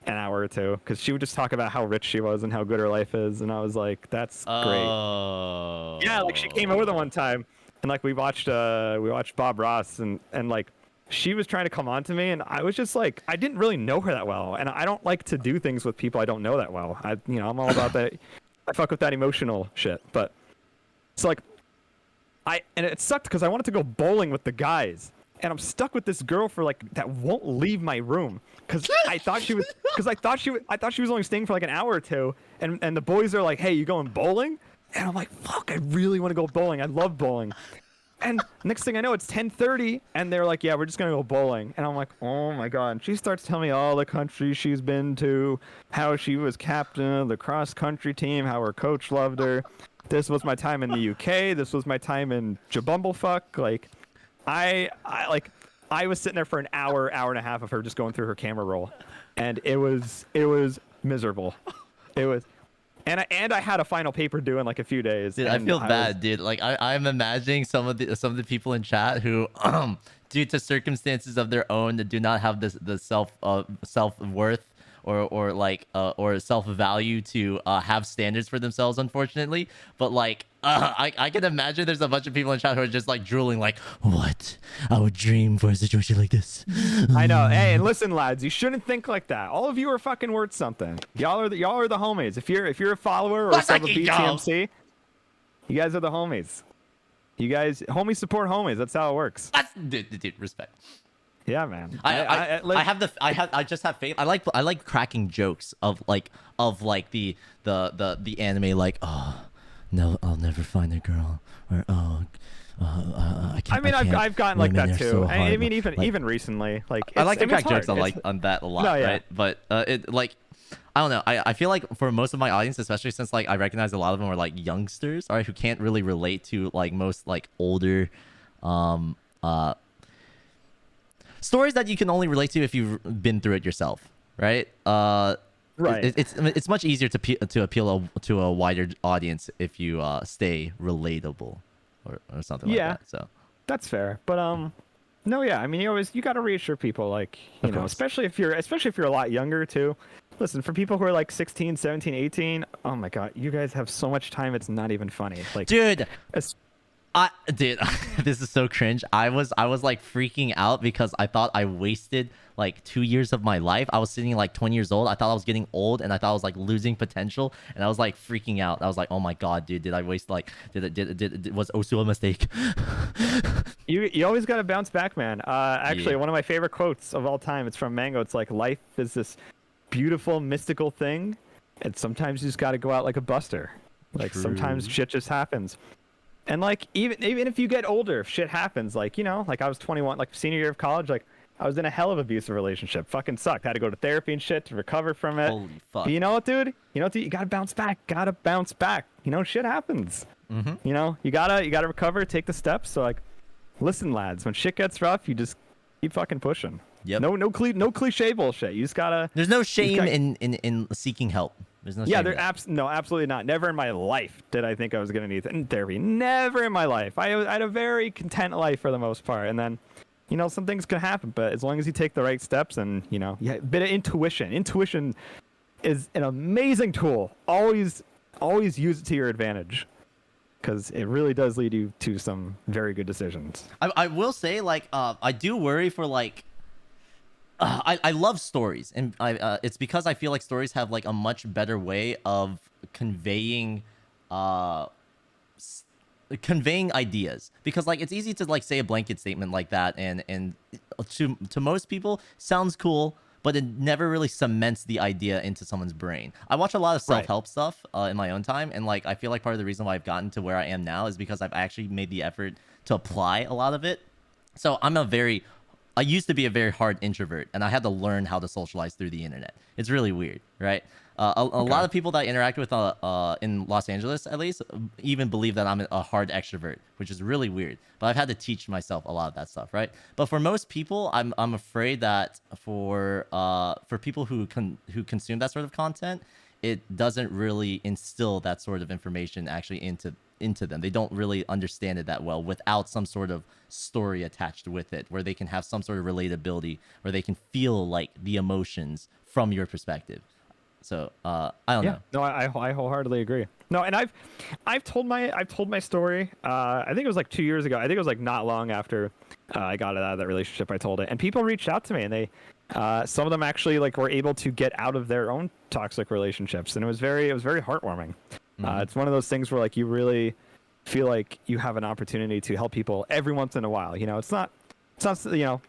an hour or two, because she would just talk about how rich she was and how good her life is, and I was like, that's great. Oh. Yeah, like she came over the one time, and like we watched Bob Ross, and like she was trying to come on to me, and I was just like, I didn't really know her that well, and I don't like to do things with people I don't know that well. I'm all about that. I fuck with that emotional shit, but it's like and it sucked because I wanted to go bowling with the guys, and I'm stuck with this girl for like that won't leave my room, because I thought she was only staying for like an hour or two, and the boys are like, hey, you going bowling? And I'm like, fuck, I really want to go bowling. I love bowling. And next thing I know, it's 10:30, and they're like, yeah, we're just gonna go bowling. And I'm like, oh my god. And she starts telling me all the countries she's been to, how she was captain of the cross country team, how her coach loved her. This was my time in the UK. This was my time in Jabumblefuck. Like, I was sitting there for an hour and a half of her just going through her camera roll, and it was miserable. It was, and I had a final paper due in like a few days. Dude, I feel bad, dude. Like I'm imagining some of the people in chat who, due to circumstances of their own, that do not have the self worth or self value to have standards for themselves, unfortunately. But like, I can imagine there's a bunch of people in chat who are just like drooling, like, what? I would dream for a situation like this. I know. Hey, and listen, lads, you shouldn't think like that. All of you are fucking worth something. Y'all are the homies. If you're a follower or a sub of BTMC, you guys are the homies. You guys, homies support homies. That's how it works. Dude, respect. Yeah, man. I just have faith. I like cracking jokes of the anime, like, oh no, I'll never find a girl, or I can't. I mean, I've gotten like that too. So I mean, like, even recently, like I like to crack hard. jokes on that a lot, No, yeah. right? But it like, I don't know. I feel like for most of my audience, especially since like I recognize a lot of them are like youngsters, right, who can't really relate to like most like older stories that you can only relate to if you've been through it yourself, right? Right. It's much easier to appeal to a wider audience if you stay relatable or something like that. So that's fair. But no, yeah. I mean, you got to reassure people, like, you know, especially if you're a lot younger too. Listen, for people who are like 16, 17, 18, oh my god, you guys have so much time. It's not even funny. Like, dude. Dude, this is so cringe. I was like freaking out because I thought I wasted like 2 years of my life. I was sitting like 20 years old. I thought I was getting old, and I thought I was like losing potential, and I was like freaking out. I was like, oh my god, dude, did I waste like was Osu a mistake? You always got to bounce back, man. Actually, one of my favorite quotes of all time, it's from Mango. It's like, life is this beautiful mystical thing, and sometimes you just got to go out like a buster. Like, sometimes shit just happens. And like, even if you get older, if shit happens, like, you know, like I was 21, like senior year of college, like I was in a hell of abusive relationship. Fucking sucked. Had to go to therapy and shit to recover from it. Holy fuck. But you know what, dude? You know what, dude? You gotta bounce back. Gotta bounce back. You know, shit happens. Mm-hmm. You know, you gotta recover, take the steps. So like, listen, lads, when shit gets rough, you just keep fucking pushing. Yep. No cliche bullshit. You just gotta. There's no shame in seeking help. There's no shame. Yeah, in that. no, absolutely not. Never in my life did I think I was gonna need therapy. Never in my life. I had a very content life for the most part, and then, you know, some things can happen. But as long as you take the right steps, and you know, a bit of intuition. Intuition is an amazing tool. Always use it to your advantage, because it really does lead you to some very good decisions. I will say, like, I do worry for, like, I love stories, and it's because I feel like stories have, like, a much better way of conveying ideas, because, like, it's easy to, like, say a blanket statement like that, and to most people sounds cool, but it never really cements the idea into someone's brain. I watch a lot of self-help stuff in my own time, and, like, I feel like part of the reason why I've gotten to where I am now is because I've actually made the effort to apply a lot of it. So I used to be a very hard introvert, and I had to learn how to socialize through the internet. It's really weird, right? A lot of people that I interact with in Los Angeles, at least, even believe that I'm a hard extrovert, which is really weird. But I've had to teach myself a lot of that stuff, right? But for most people, I'm afraid that for people who consume that sort of content, it doesn't really instill that sort of information actually into them. They don't really understand it that well without some sort of story attached with it, where they can have some sort of relatability, where they can feel like the emotions from your perspective. So I don't know. No, I wholeheartedly agree. No, and I've told my story. I think it was like 2 years ago. I think it was like not long after I got out of that relationship. I told it, and people reached out to me, and they some of them actually like were able to get out of their own toxic relationships, and it was very heartwarming. It's one of those things where like you really feel like you have an opportunity to help people every once in a while. You know, it's not something you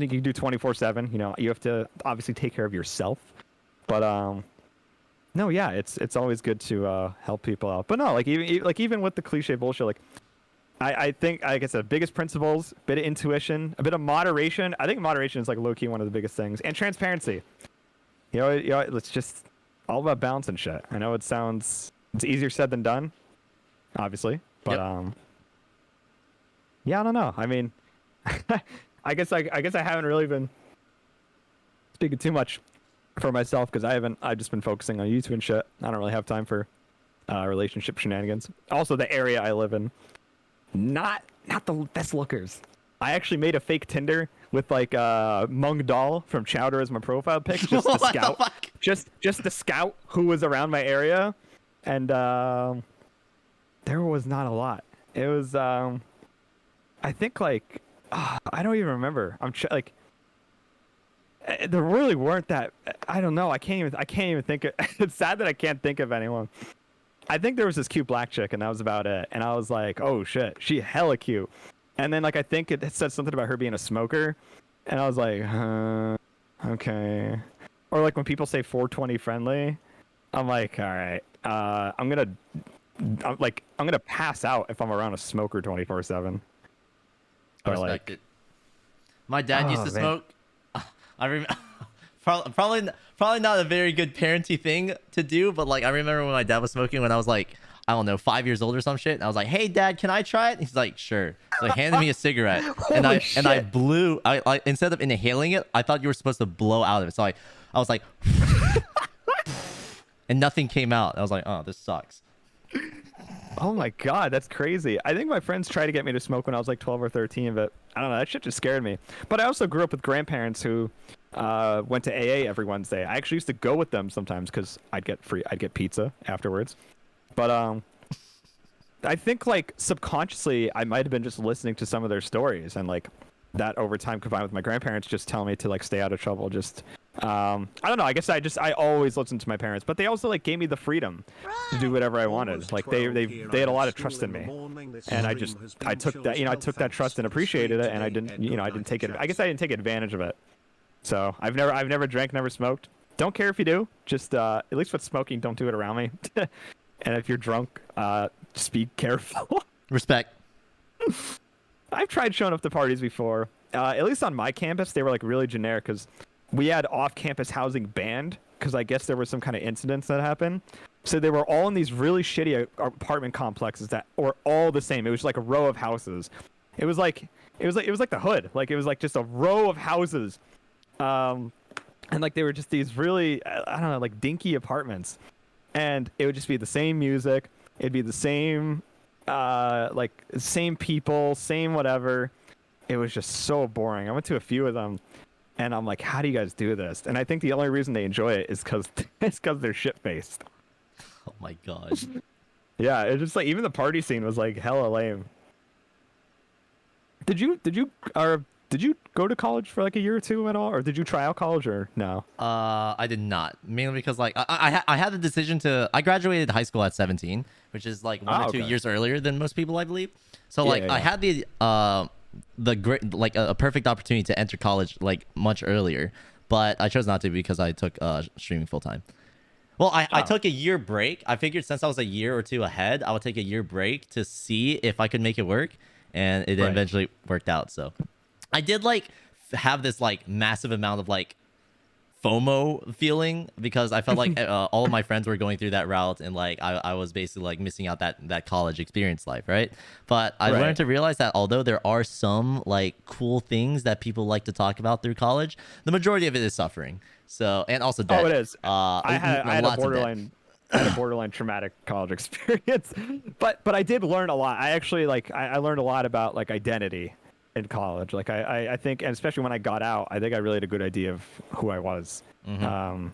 can do 24/7. You know, you have to obviously take care of yourself, but no, yeah, it's always good to help people out. But no, like even with the cliche bullshit, like I think, like I said, biggest principles, bit of intuition, a bit of moderation. I think moderation is like low key one of the biggest things, and transparency. You know, it's just all about balance and shit. I know it's easier said than done, obviously, but yeah, I don't know. I mean, I guess I haven't really been speaking too much for myself, because I've just been focusing on YouTube and shit. I don't really have time for relationship shenanigans. Also, the area I live in, not the best lookers. I actually made a fake Tinder with like Mung Doll from Chowder as my profile pic, just to scout, just to scout who was around my area, and there was not a lot. It was I think like I don't even remember. Like there really weren't that. I don't know. I can't even think of. It's sad that I can't think of anyone. I think there was this cute black chick, and that was about it. And I was like, oh shit, she hella cute. And then like I think it said something about her being a smoker, and I was like, okay. Or like when people say 420 friendly, I'm like, all right, I'm gonna pass out if I'm around a smoker 24/7. I respect it. My dad used to smoke. I remember. Probably not a very good parenting thing to do, but like I remember when my dad was smoking when I was like, I don't know, 5 years old or some shit. And I was like, "Hey, Dad, can I try it?" He's like, "Sure." So he handed me a cigarette, and I blew. I instead of inhaling it, I thought you were supposed to blow out of it. So I was like, and nothing came out. I was like, "Oh, this sucks." Oh my god, that's crazy. I think my friends tried to get me to smoke when I was like 12 or 13, but I don't know, that shit just scared me. But I also grew up with grandparents who went to AA every Wednesday. I actually used to go with them sometimes because I'd get pizza afterwards. But I think like subconsciously I might have been just listening to some of their stories, and like that over time combined with my grandparents just telling me to like stay out of trouble. Just I don't know, I guess I always listened to my parents, but they also like gave me the freedom to do whatever I wanted. Like they had a lot of trust in me, and I took that, I took that trust and appreciated it, and I didn't take it. I guess I didn't take advantage of it. So I've never drank, never smoked. Don't care if you do. Just at least with smoking, don't do it around me. And if you're drunk, just be careful. Respect. I've tried showing up to parties before. at least on my campus, they were like really generic because we had off-campus housing banned because I guess there was some kind of incidents that happened. So they were all in these really shitty apartment complexes that were all the same. It was like a row of houses. It was like the hood. Like it was like just a row of houses. And like they were just these really I don't know, like dinky apartments. And it would just be the same music. It'd be the same like same people, same whatever. It was just so boring. I went to a few of them and I'm like, how do you guys do this? And I think the only reason they enjoy it is because they're shit-faced. Oh my god. Yeah, it's just like even the party scene was like hella lame. Did you go to college for like a year or two at all, or did you try out college or no? I did not, mainly because like I had the decision to. I graduated high school at 17, which is like 1 or 2 years earlier than most people, I believe. So like I had the great like a perfect opportunity to enter college like much earlier, but I chose not to because I took streaming full time. Well, I took a year break. I figured since I was a year or two ahead, I would take a year break to see if I could make it work, and it eventually worked out. So I did like have this like massive amount of like FOMO feeling because I felt like all of my friends were going through that route, and like I was basically like missing out that college experience life, right? But I learned to realize that although there are some like cool things that people like to talk about through college, the majority of it is suffering. So, and also debt. Oh, it is. I had a lots borderline traumatic college experience, but I did learn a lot. I actually like I learned a lot about like identity in college. Like I think, and especially when I got out, I think I really had a good idea of who I was. And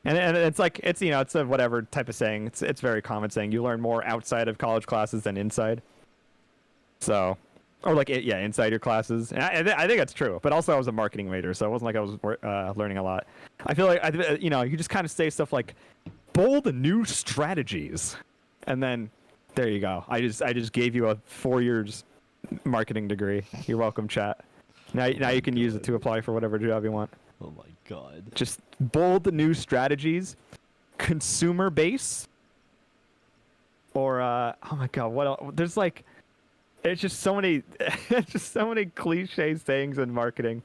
it's like it's it's a whatever type of saying. It's very common saying you learn more outside of college classes than inside. So, or like inside your classes. And I think that's true. But also I was a marketing major, so it wasn't like I was learning a lot. I feel like you just kind of say stuff like bold new strategies, and then there you go. I just gave you a 4 years marketing degree. You're welcome, chat. Now you can use it to apply for whatever job you want. Oh my god. Just bold new strategies, consumer base, or oh my god, what else? There's like, it's just so many cliche sayings in marketing.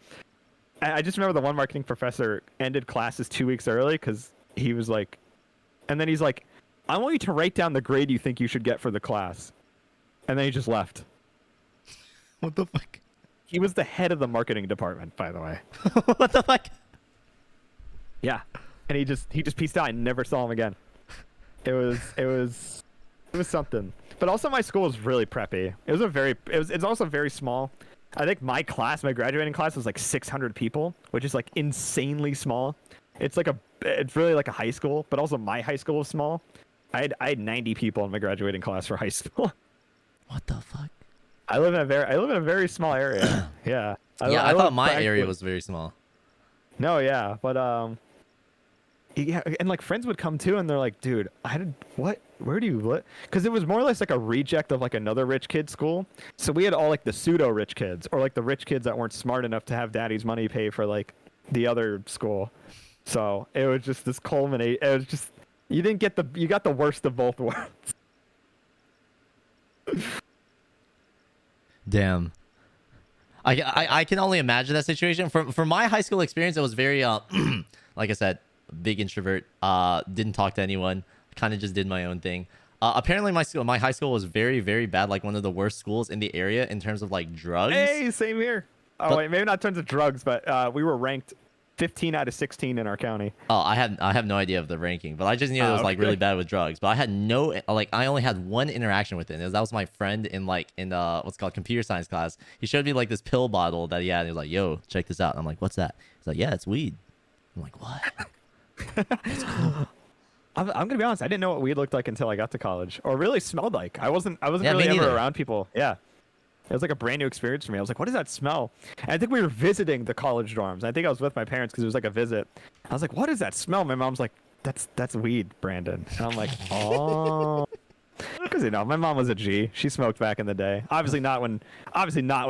I just remember the one marketing professor ended classes 2 weeks early because he was like, and then he's like, I want you to write down the grade you think you should get for the class, and then he just left. What the fuck? He was the head of the marketing department, by the way. What the fuck? Yeah, and he just peaced out. I never saw him again. It was something. But also, my school was really preppy. It's also very small. I think my graduating class was like 600 people, which is like insanely small. It's really like a high school, but also my high school was small. I had 90 people in my graduating class for high school. What the fuck? I live in a very small area. Yeah. I thought my area was very small. No, yeah, but yeah, and like friends would come too, and they're like, "Dude, where do you live?" Because it was more or less like a reject of like another rich kid school. So we had all like the pseudo rich kids, or like the rich kids that weren't smart enough to have daddy's money pay for like the other school. So it was just this culminate. It was just you got the worst of both worlds. Damn. I can only imagine that situation. For my high school experience, it was very like I said, big introvert. Didn't talk to anyone. Kind of just did my own thing. Apparently my high school was very, very bad. Like one of the worst schools in the area in terms of like drugs. Hey, same here. Oh, wait, maybe not in terms of drugs, but we were ranked 15 out of 16 in our county. Oh, I have no idea of the ranking, but I just knew it was like really bad with drugs. But I had I only had one interaction with it. That was my friend in what's called computer science class. He showed me like this pill bottle that he had. And he was like, "Yo, check this out." And I'm like, "What's that?" He's like, "Yeah, it's weed." I'm like, "What?" That's cool. I'm gonna be honest. I didn't know what weed looked like until I got to college, or really smelled like. I wasn't Yeah, really me ever neither. around people. Yeah. It was like a brand new experience for me. I was like, what does that smell? And I think we were visiting the college dorms. I think I was with my parents because it was like a visit. I was like, what does that smell? My mom's like, that's weed, Brandon. And I'm like, oh. Because, my mom was a G. She smoked back in the day. Obviously not when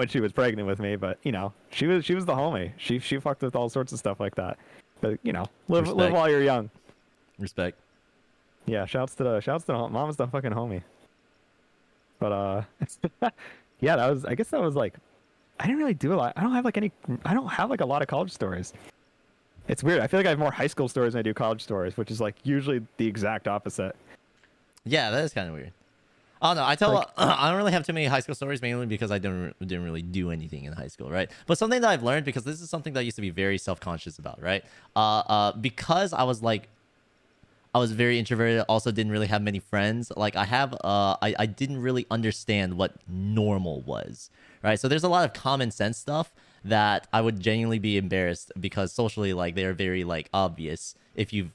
she was pregnant with me, but, she was the homie. She fucked with all sorts of stuff like that. But, live while you're young. Respect. Yeah, shouts to the mom's the fucking homie. But, yeah, I guess that was like I didn't really do a lot. I don't have like a lot of college stories. It's weird. I feel like I have more high school stories than I do college stories, which is like usually the exact opposite. Yeah, that is kind of weird. Oh no, I tell Like- I don't really have too many high school stories, mainly because I didn't really do anything in high school, right? But something that I've learned, because this is something that I used to be very self-conscious about, right? Because I was very introverted, also didn't really have many friends. Like I didn't really understand what normal was, right? So there's a lot of common sense stuff that I would genuinely be embarrassed, because socially, like, they're very like obvious if you've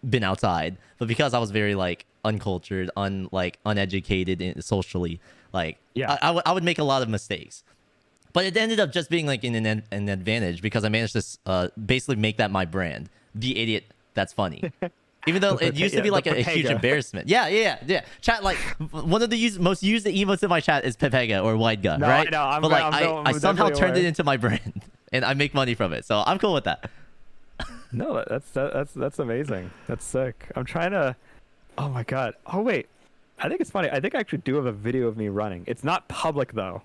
been outside. But because I was very like uncultured, uneducated socially, like, Yeah. I would make a lot of mistakes. But it ended up just being like an advantage, because I managed to basically make that my brand, the idiot that's funny. Even though it used to be like a huge embarrassment. Yeah. Chat, like, one of the most used emotes in my chat is Pepega or White Guy, No, right? I know, but like, I'm I somehow definitely turned it aware. into my brand, and I make money from it. So I'm cool with that. No, that's amazing. That's sick. I'm trying to. Oh my god. Oh wait. I think it's funny. I think I actually do have a video of me running. It's not public though.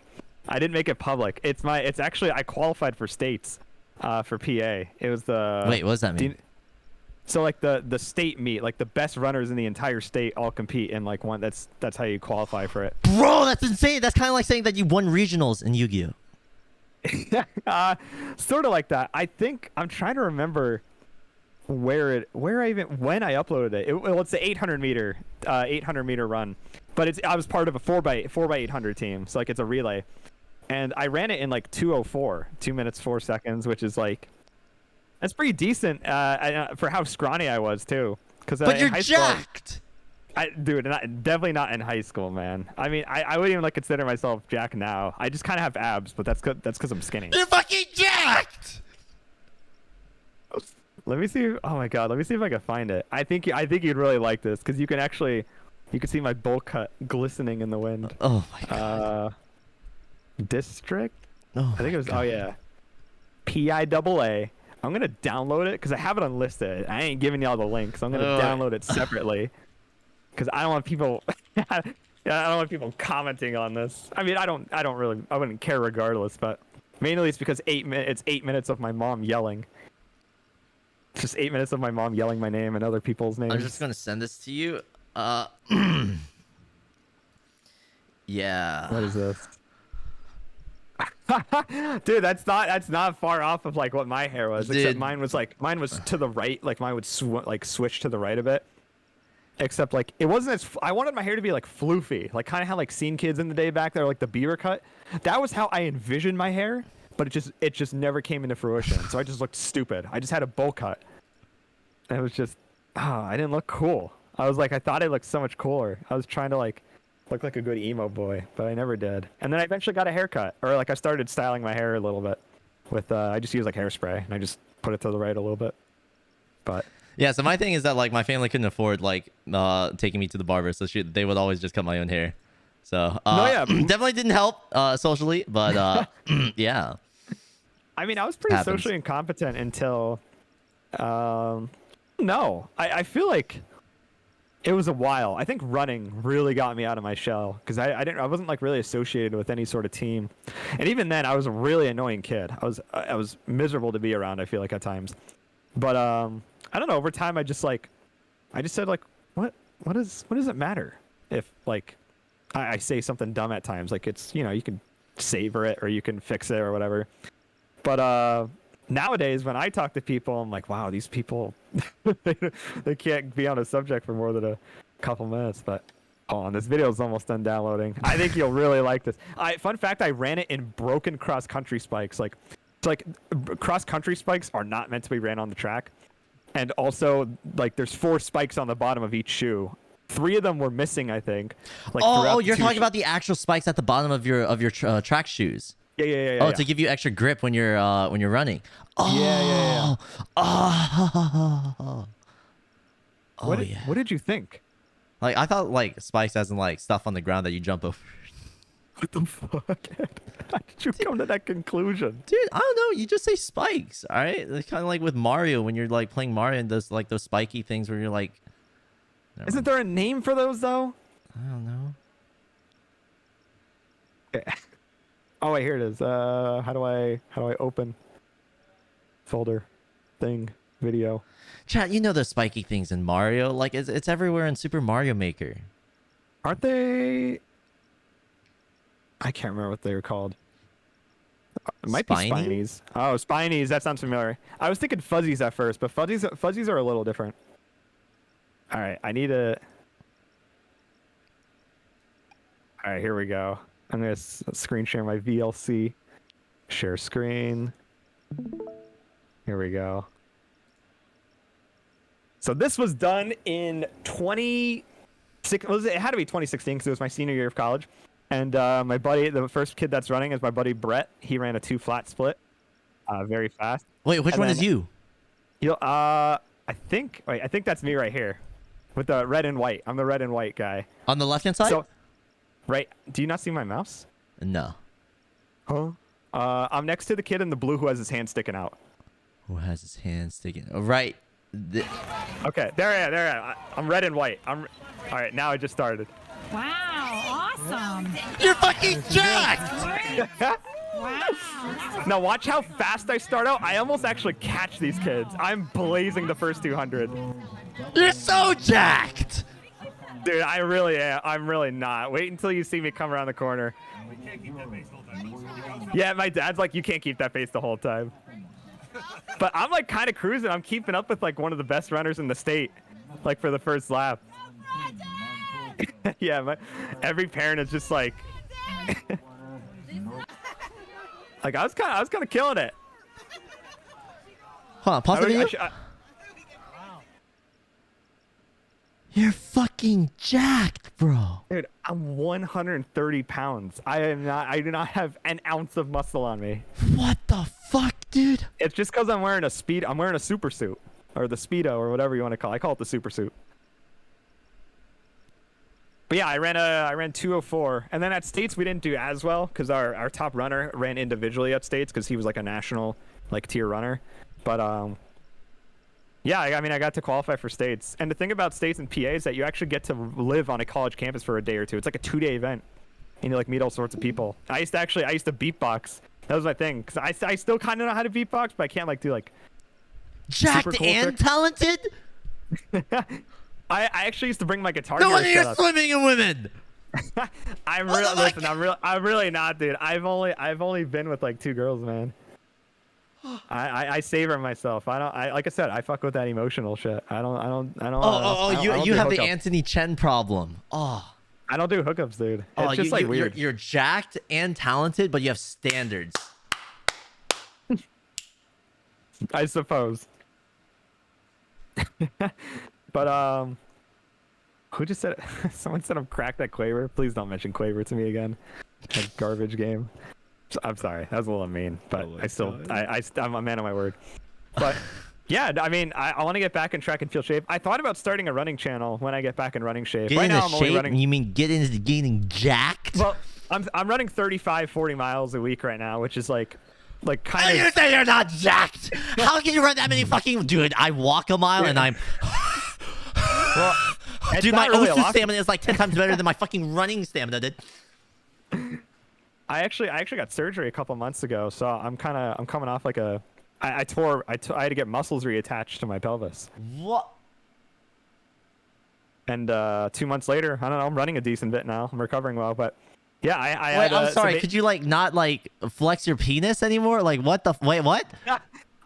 I didn't make it public. It's actually, I qualified for states, for PA. It was the. Wait, what does that mean? So like the state meet, like the best runners in the entire state all compete in like one. That's how you qualify for it. Bro, that's insane. That's kind of like saying that you won regionals in Yu-Gi-Oh. Sort of like that. I think I'm trying to remember when I uploaded it. Well, it's the 800 meter run, but I was part of a 4x800 team, so like it's a relay, and I ran it in like 2:04, 2 minutes 4 seconds, which is like, that's pretty decent for how scrawny I was too. But you're jacked. Dude, definitely not in high school, man. I mean, I wouldn't even like consider myself jacked now. I just kind of have abs, but that's because I'm skinny. You're fucking jacked. Let me see. Oh my god, let me see if I can find it. I think you'd really like this, because you can see my bowl cut glistening in the wind. Oh my god. District. Oh, I think it was. Oh yeah. PIAA. I'm gonna download it because I have it unlisted. I ain't giving y'all the link, so I'm gonna download it separately. Because I don't want people. I don't want people commenting on this. I mean, I wouldn't care regardless, but mainly it's because it's 8 minutes of my mom yelling. Just 8 minutes of my mom yelling my name and other people's names. I'm just gonna send this to you. Yeah. What is this? Dude, that's not far off of like what my hair was. Dude. Except mine was to the right. Like mine would switch to the right a bit. Except like it wasn't as. I wanted my hair to be like floofy, like kind of how like Scene Kids in the day back there, like the beaver cut. That was how I envisioned my hair, but it just never came into fruition. So I just looked stupid. I just had a bowl cut. And it was just, I didn't look cool. I thought I looked so much cooler. I was trying to like look like a good emo boy, but I never did. And then I eventually got a haircut, or like I started styling my hair a little bit with I just used like hairspray and I just put it to the right a little bit. But yeah, so my thing is that like my family couldn't afford like taking me to the barber, so they would always just cut my own hair. So definitely didn't help socially, but yeah. I mean, I was pretty Happens. socially incompetent until no. I feel like it was a while. I think running really got me out of my shell because I wasn't like really associated with any sort of team, and even then I was a really annoying kid. I was miserable to be around. I feel like at times, but I don't know. Over time, I just said like, what does it matter if like I say something dumb at times? Like it's, you know, you can savor it or you can fix it or whatever. But nowadays, when I talk to people, I'm like, wow, these people, they can't be on a subject for more than a couple minutes. But hold on, this video is almost done downloading. I think you'll really like this. Fun fact, I ran it in broken cross-country spikes. Like, it's like cross-country spikes are not meant to be ran on the track. And also, like, there's 4 spikes on the bottom of each shoe. 3 of them were missing, I think. Like, oh, you're talking about the actual spikes at the bottom of your track shoes. Yeah. To give you extra grip when you're running. Oh, Yeah. Oh, What did you think? Like I thought like spikes as in like stuff on the ground that you jump over. What the fuck? How did you come to that conclusion? Dude, I don't know. You just say spikes, all right? It's kind of like with Mario when you're like playing Mario and does like those spiky things where you're like. Isn't there a name for those though? I don't know. Oh wait, here it is. How do I open folder thing video? Chat, you know the spiky things in Mario? Like it's everywhere in Super Mario Maker. Aren't they? I can't remember what they were called. It might Spiny? be Spinies. Oh, Spinies. That sounds familiar. I was thinking Fuzzies at first, but Fuzzies are a little different. All right, I need a. All right, here we go. I'm gonna screen share my VLC. Share screen. Here we go. So this was done in 2016. It had to be 2016 because it was my senior year of college. And my buddy, the first kid that's running is my buddy Brett. He ran a 2 flat split, very fast. Wait, which And one then is you? I think that's me right here, with the red and white. I'm the red and white guy. On the left hand side? So, right. Do you not see my mouse? No. Huh? I'm next to the kid in the blue who has his hand sticking out. Who has his hand sticking? Oh, right. Okay, there I am. I'm red and white. All right, now I just started. Wow, awesome. You're fucking jacked! Wow. Now watch how fast I start out. I almost actually catch these kids. I'm blazing the first 200. You're so jacked! Dude, I really am. I'm really not. Wait until you see me come around the corner. Yeah, my dad's like, you can't keep that face the whole time. But I'm like kind of cruising. I'm keeping up with like one of the best runners in the state, like for the first lap. Yeah, every parent is just like, like I was kind of killing it. Hold on, pause the video. You're fucking jacked, bro. Dude, I'm 130 pounds. I do not have an ounce of muscle on me. What the fuck, dude? It's just because I'm wearing a super suit, or the Speedo, or whatever you want to call it. I call it the super suit. But yeah, I ran 204, and then at States we didn't do as well because our top runner ran individually at States because he was like a national like tier runner. But yeah, I mean I got to qualify for States, and the thing about States and PA is that you actually get to live on a college campus for a day or two. It's like a 2-day event, and you like meet all sorts of people. I used to beatbox. That was my thing because I still kind of know how to beatbox, but I can't like do like jacked super cool and tricks. talented. I actually used to bring my guitar. No here wonder to you're set up. swimming in women. I'm really not, dude. I've only been with like 2 girls, man. I savor myself. Like I said, I fuck with that emotional shit. I don't You have the hookups. Anthony Chen problem. Oh. I don't do hookups, dude. It's just like weird. You're jacked and talented, but you have standards. I suppose. But who just said it? Someone said I'm cracked at Quaver. Please don't mention Quaver to me again. That garbage game. I'm sorry, that was a little mean, but I'm a man of my word. But yeah, I mean, I want to get back in track and field shape. I thought about starting a running channel when I get back in running shape. Get into shape? You mean get into getting jacked? Well, I'm running 35-40 miles a week right now, which is like kind of. You say you're not jacked? How can you run that many fucking? Dude, I walk a mile and I'm. Well, dude, my Osu stamina is like 10 times better than my fucking running stamina, dude. I actually got surgery a couple months ago, so I'm coming off like a. I had to get muscles reattached to my pelvis. What? And 2 months later, I don't know. I'm running a decent bit now. I'm recovering well, but yeah, Wait, I'm sorry. Could you like not like flex your penis anymore? Like what the? Wait, what?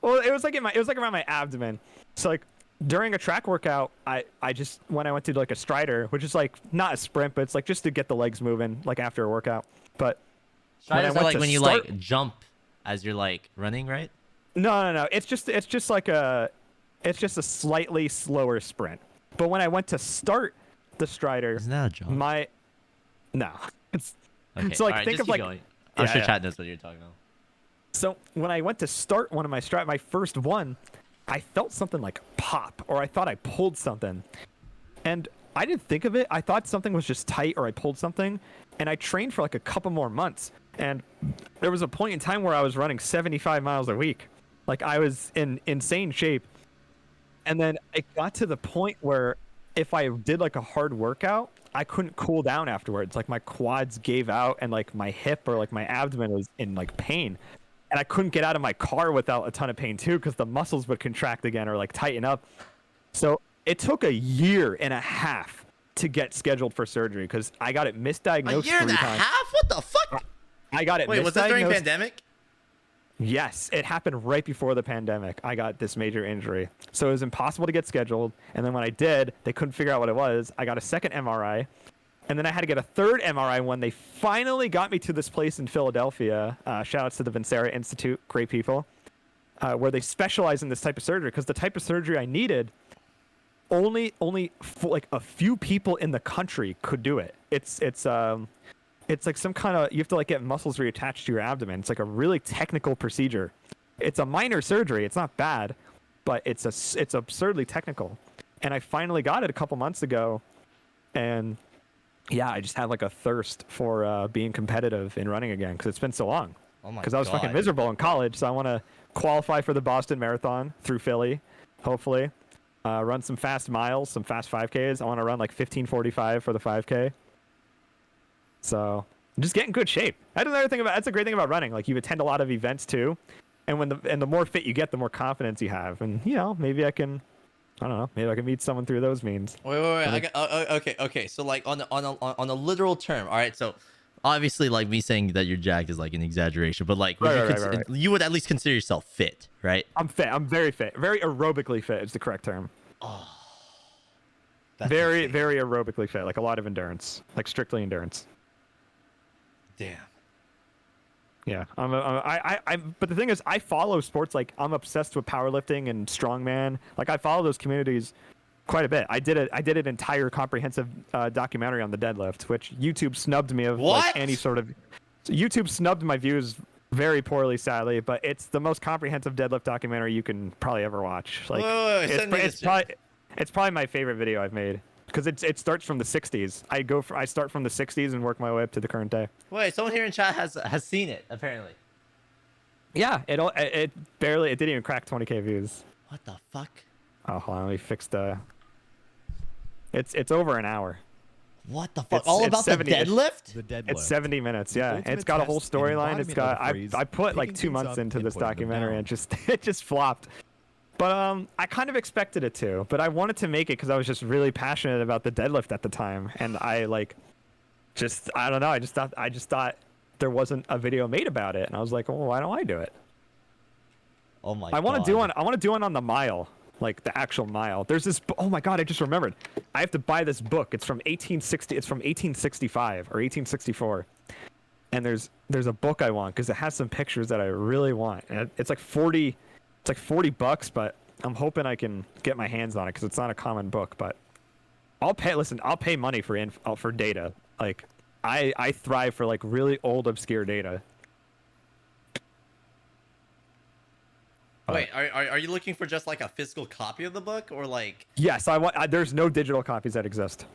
Well, it was like around my abdomen. So like during a track workout, I just when I went to like a strider, which is like not a sprint, but it's like just to get the legs moving, like after a workout. But striders are like when you like jump as you're like running, right? No. It's just a slightly slower sprint. But when I went to start the strider, isn't that a jump? No. It's okay. so like right, think of like going. I'm sure chat knows what you're talking about. So when I went to start one of my first one, I felt something like pop, or I thought I pulled something, and I didn't think of it. I thought something was just tight, or I pulled something, and I trained for like a couple more months. And there was a point in time where I was running 75 miles a week, like I was in insane shape. And then it got to the point where if I did like a hard workout, I couldn't cool down afterwards. Like my quads gave out and like my hip or like my abdomen was in like pain. And I couldn't get out of my car without a ton of pain too, because the muscles would contract again or like tighten up. So it took a year and a half to get scheduled for surgery because I got it misdiagnosed. A year and a half? What the fuck? I got it. Wait, was that during pandemic? Yes, it happened right before the pandemic. I got this major injury. So it was impossible to get scheduled. And then when I did, they couldn't figure out what it was. I got a second MRI. And then I had to get a third MRI when they finally got me to this place in Philadelphia. Shout outs to the Vincera Institute, great people, where they specialize in this type of surgery. Because the type of surgery I needed, only like a few people in the country could do it. It's like some kind of, you have to like get muscles reattached to your abdomen. It's like a really technical procedure. It's a minor surgery. It's not bad, but it's absurdly technical. And I finally got it a couple months ago, and yeah, I just had like a thirst for being competitive in running again because it's been so long. Oh my Because I was fucking miserable in college, so I want to qualify for the Boston Marathon through Philly, hopefully. Run some fast miles, some fast 5Ks. I want to run like 15:45 for the 5K. So just get in good shape. That's another thing that's a great thing about running. Like you attend a lot of events too, and the more fit you get, the more confidence you have. And you know, maybe I can meet someone through those means. Wait. Okay. So like on a literal term. All right. So obviously, like me saying that you're jacked is like an exaggeration, but like Right. you would at least consider yourself fit, right? I'm fit. I'm very fit. Very aerobically fit is the correct term. Oh. Very aerobically fit. Like a lot of endurance. Like strictly endurance. Damn. Yeah, but the thing is, I follow sports. Like I'm obsessed with powerlifting and strongman. Like I follow those communities quite a bit. I did an entire comprehensive documentary on the deadlift, which YouTube snubbed me of like any sort of. YouTube snubbed my views very poorly, sadly. But it's the most comprehensive deadlift documentary you can probably ever watch. Like it's probably my favorite video I've made. Because it starts from the 60s. I start from the 60s and work my way up to the current day. Wait, someone here in chat has seen it apparently. Yeah, it didn't even crack 20K views. What the fuck? Oh, hold on, let me fix the. It's over an hour. What the fuck? All about the deadlift? The deadlift. It's 70 minutes. Yeah, ultimate it's got a whole test in storyline. It's embodiment got. of the phrase, I put like picking 2 things months up into and this putting them documentary, down. and it just flopped. But I kind of expected it to, but I wanted to make it because I was just really passionate about the deadlift at the time, and I don't know. I just thought there wasn't a video made about it, and I was like, well, why don't I do it? Oh my! I want to do one on the mile, like the actual mile. There's this. Oh my god! I just remembered. I have to buy this book. It's from 1860. It's from 1865 or 1864, and there's a book I want because it has some pictures that I really want. And it's like 40. It's like $40, but I'm hoping I can get my hands on it because it's not a common book. But I'll pay money for data. Like I thrive for like really old obscure data. Wait, are you looking for just like a physical copy of the book or like? Yes, there's no digital copies that exist.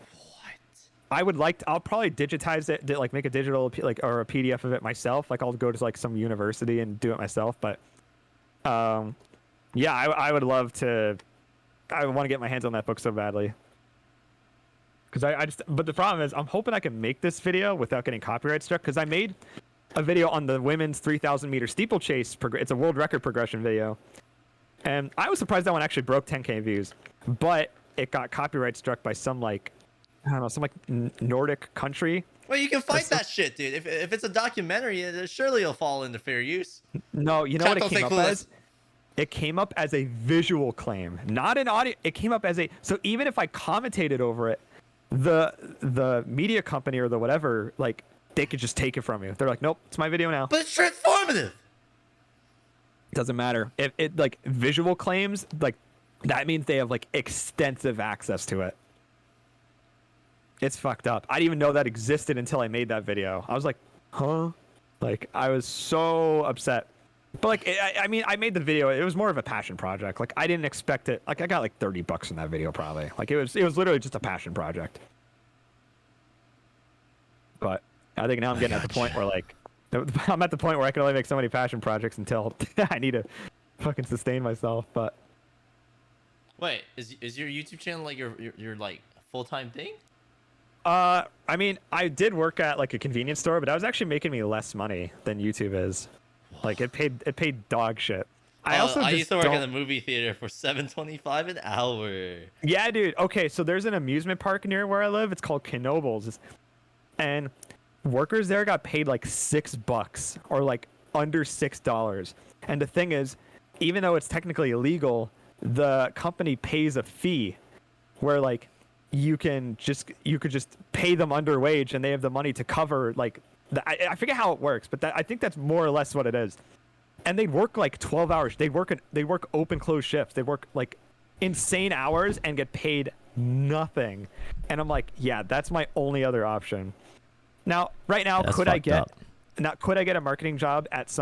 What? I'll probably digitize it, like make a digital like or a PDF of it myself. Like I'll go to like some university and do it myself. But yeah, I would love to. I want to get my hands on that book so badly. Because but the problem is, I'm hoping I can make this video without getting copyright struck. Because I made a video on the women's 3,000 meter steeplechase. It's a world record progression video, and I was surprised that one actually broke 10K views, but it got copyright struck by some like, I don't know, some like Nordic country. Well, you can fight that shit, dude. If it's a documentary, surely it'll fall into fair use. No, you know Chat what it don't came up clueless. as? It came up as a visual claim, not an audio. It came up as a. So even if I commentated over it, the media company or the whatever, like they could just take it from you. They're like, nope, it's my video now. But it's transformative. Doesn't matter. If it like visual claims, like that means they have like extensive access to it. It's fucked up. I didn't even know that existed until I made that video. I was like, huh? Like I was so upset. But like, I mean, I made the video. It was more of a passion project. Like I didn't expect it. Like I got like $30 in that video probably. Like it was literally just a passion project. But I think now I'm getting at the point where like, I'm at the point where I can only make so many passion projects until I need to fucking sustain myself. But Wait, is your YouTube channel like your like full-time thing? I mean, I did work at like a convenience store, but that was actually making me less money than YouTube is. Like it paid dog shit. I used to work at a movie theater for $7.25 an hour. Yeah, dude. Okay, so there's an amusement park near where I live. It's called Knoebels, and workers there got paid like $6 or like under $6. And the thing is, even though it's technically illegal, the company pays a fee, where like you could just pay them under wage, and they have the money to cover like I forget how it works, but I think that's more or less what it is. And they'd work like 12 hours. They work open close shifts. They work like insane hours and get paid nothing. And I'm like, yeah, that's my only other option. Now, right now, could I get a marketing job at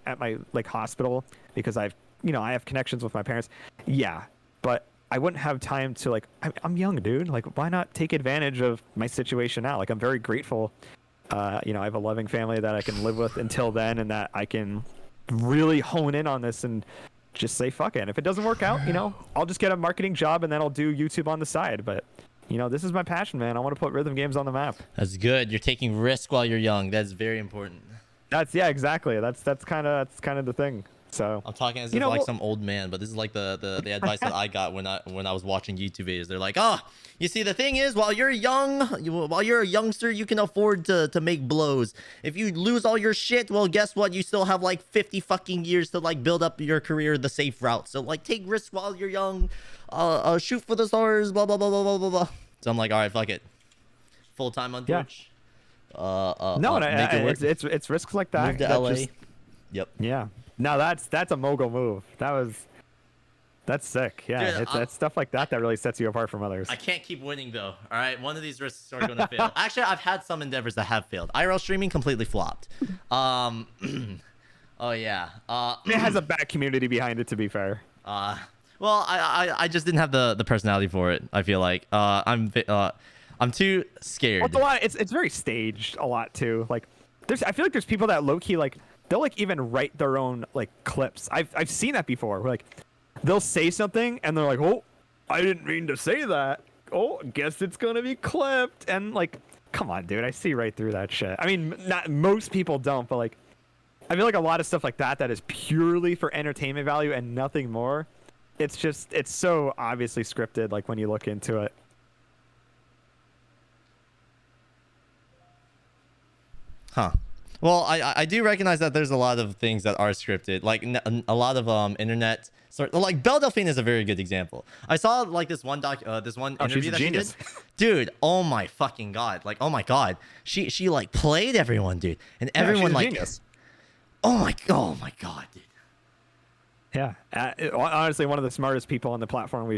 at my like hospital, because I have connections with my parents? Yeah, but I wouldn't have time to like. I'm young, dude. Like, why not take advantage of my situation now? Like, I'm very grateful. I have a loving family that I can live with until then, and that I can really hone in on this and just say fuck it. And if it doesn't work out, I'll just get a marketing job and then I'll do YouTube on the side. But this is my passion, man. I want to put rhythm games on the map. That's good. You're taking risk while you're young. That's very important. Exactly. That's kind of the thing. So I'm talking as if like some old man, but this is like the advice that I got when I was watching YouTube videos. They're like, you see, the thing is, while you're a youngster, you can afford to make blows. If you lose all your shit, well, guess what? You still have like 50 fucking years to like build up your career the safe route. So like, take risks while you're young. Shoot for the stars. Blah blah blah blah blah blah blah. So I'm like, all right, fuck it. Full time on Twitch. It's risks like that. Move to LA. Yep. Yeah. No, that's a mogul move. That's sick. Yeah, Dude, it's stuff like that really sets you apart from others. I can't keep winning though. All right, one of these risks are gonna fail. Actually, I've had some endeavors that have failed. IRL streaming completely flopped. Oh yeah. It has a bad community behind it, to be fair. Well, I just didn't have the personality for it. I feel like I'm too scared. Well, it's very staged a lot too. Like I feel like there's people that low key like they'll like even write their own like clips. I've seen that before. Where, like they'll say something and they're like, oh, I didn't mean to say that. Oh, guess it's gonna be clipped. And like, come on, dude, I see right through that shit. I mean, not most people don't, but like, I feel like a lot of stuff like that is purely for entertainment value and nothing more. It's so obviously scripted. Like when you look into it. Huh. Well, I do recognize that there's a lot of things that are scripted, like a lot of internet sort, like Belle Delphine is a very good example. I saw like this one interview that she did. Dude, oh my fucking god, like oh my god, she like played everyone, dude, and everyone like, genius. oh my god, dude. Yeah, honestly, one of the smartest people on the platform we've